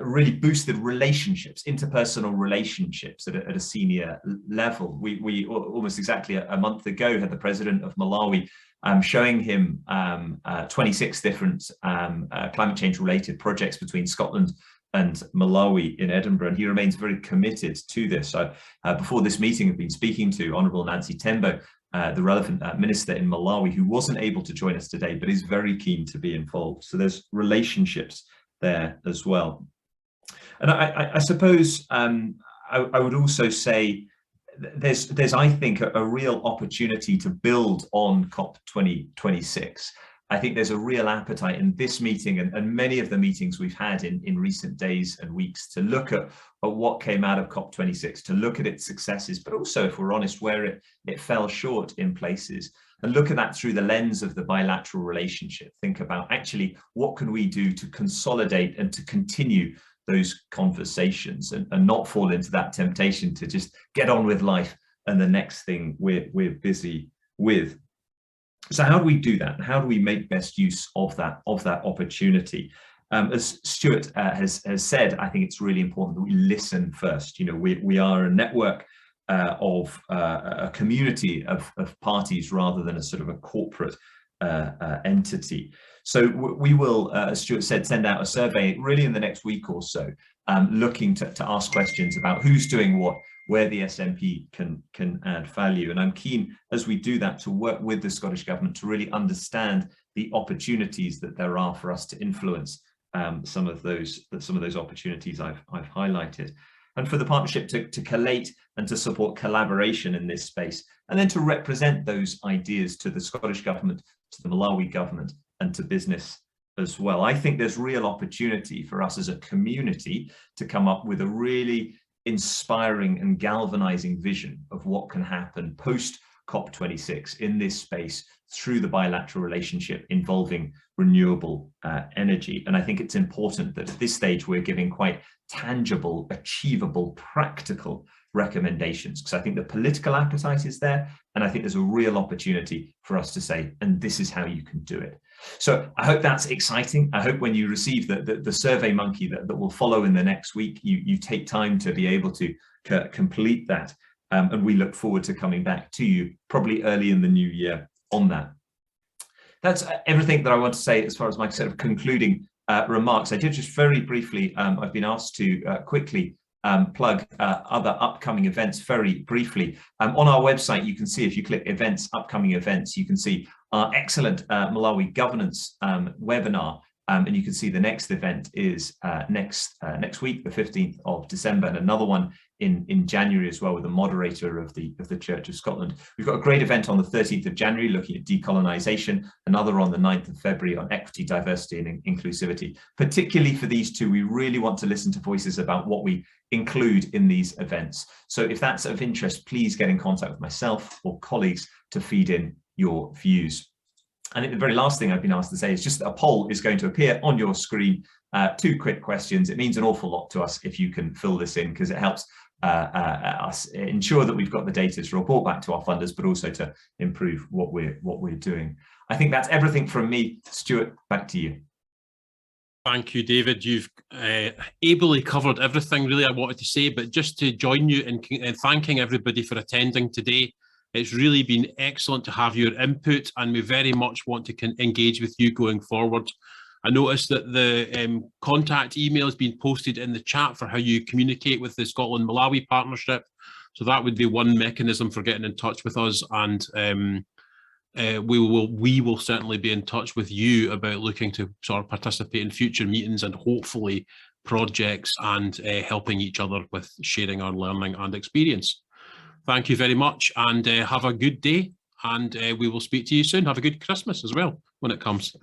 really boosted relationships, interpersonal relationships at a senior level. We almost exactly a month ago had the president of Malawi showing him 26 different climate change related projects between Scotland and Malawi in Edinburgh, and he remains very committed to this. So before this meeting, I've been speaking to Honourable Nancy Tembo the relevant minister in Malawi, who wasn't able to join us today, but is very keen to be involved. So there's relationships there as well. And I suppose I would also say there's I think a real opportunity to build on COP 2026. I think there's a real appetite in this meeting and many of the meetings we've had in recent days and weeks to look at what came out of COP26, to look at its successes, but also, if we're honest, where it fell short in places, and look at that through the lens of the bilateral relationship. Think about actually what can we do to consolidate and to continue those conversations and not fall into that temptation to just get on with life and the next thing we're busy with. So how do we do that? How do we make best use of that opportunity? As Stuart has said, I think it's really important that we listen first. You know, we are a network of a community of parties rather than a sort of a corporate entity. So we will, as Stuart said, send out a survey really in the next week or so, looking to ask questions about who's doing what, where the SNP can add value. And I'm keen, as we do that, to work with the Scottish Government to really understand the opportunities that there are for us to influence some of those opportunities I've highlighted. And for the partnership to collate and to support collaboration in this space, and then to represent those ideas to the Scottish Government, to the Malawi Government, and to business as well. I think there's real opportunity for us as a community to come up with a really inspiring and galvanizing vision of what can happen post COP26 in this space through the bilateral relationship involving renewable energy. And I think it's important that at this stage we're giving quite tangible, achievable, practical recommendations, because I think the political appetite is there, and I think there's a real opportunity for us to say, and this is how you can do it. So I hope that's exciting. I hope when you receive the survey monkey that will follow in the next week, you take time to be able to complete that. And we look forward to coming back to you probably early in the new year on that. That's everything that I want to say as far as my sort of concluding remarks. I did just very briefly, I've been asked to quickly plug other upcoming events very briefly. On our website, you can see, if you click events, upcoming events, you can see our excellent Malawi governance webinar. And you can see the next event is next week, the 15th of December, and another one in January as well, with a moderator of the Church of Scotland. We've got a great event on the 13th of January looking at decolonisation, another on the 9th of February on equity, diversity and inclusivity. Particularly for these two, we really want to listen to voices about what we include in these events. So if that's of interest, please get in contact with myself or colleagues to feed in your views. I think the very last thing I've been asked to say is just that a poll is going to appear on your screen. 2 quick questions. It means an awful lot to us if you can fill this in, because it helps us ensure that we've got the data to report back to our funders, but also to improve what we're doing. I think that's everything from me. Stuart, back to you. Thank you, David. You've ably covered everything really I wanted to say, but just to join you in thanking everybody for attending today. It's really been excellent to have your input, and we very much want to engage with you going forward. I noticed that the contact email has been posted in the chat for how you communicate with the Scotland Malawi partnership. So that would be one mechanism for getting in touch with us, and we will certainly be in touch with you about looking to sort of participate in future meetings and hopefully projects, and helping each other with sharing our learning and experience. Thank you very much, and have a good day, and we will speak to you soon. Have a good Christmas as well when it comes.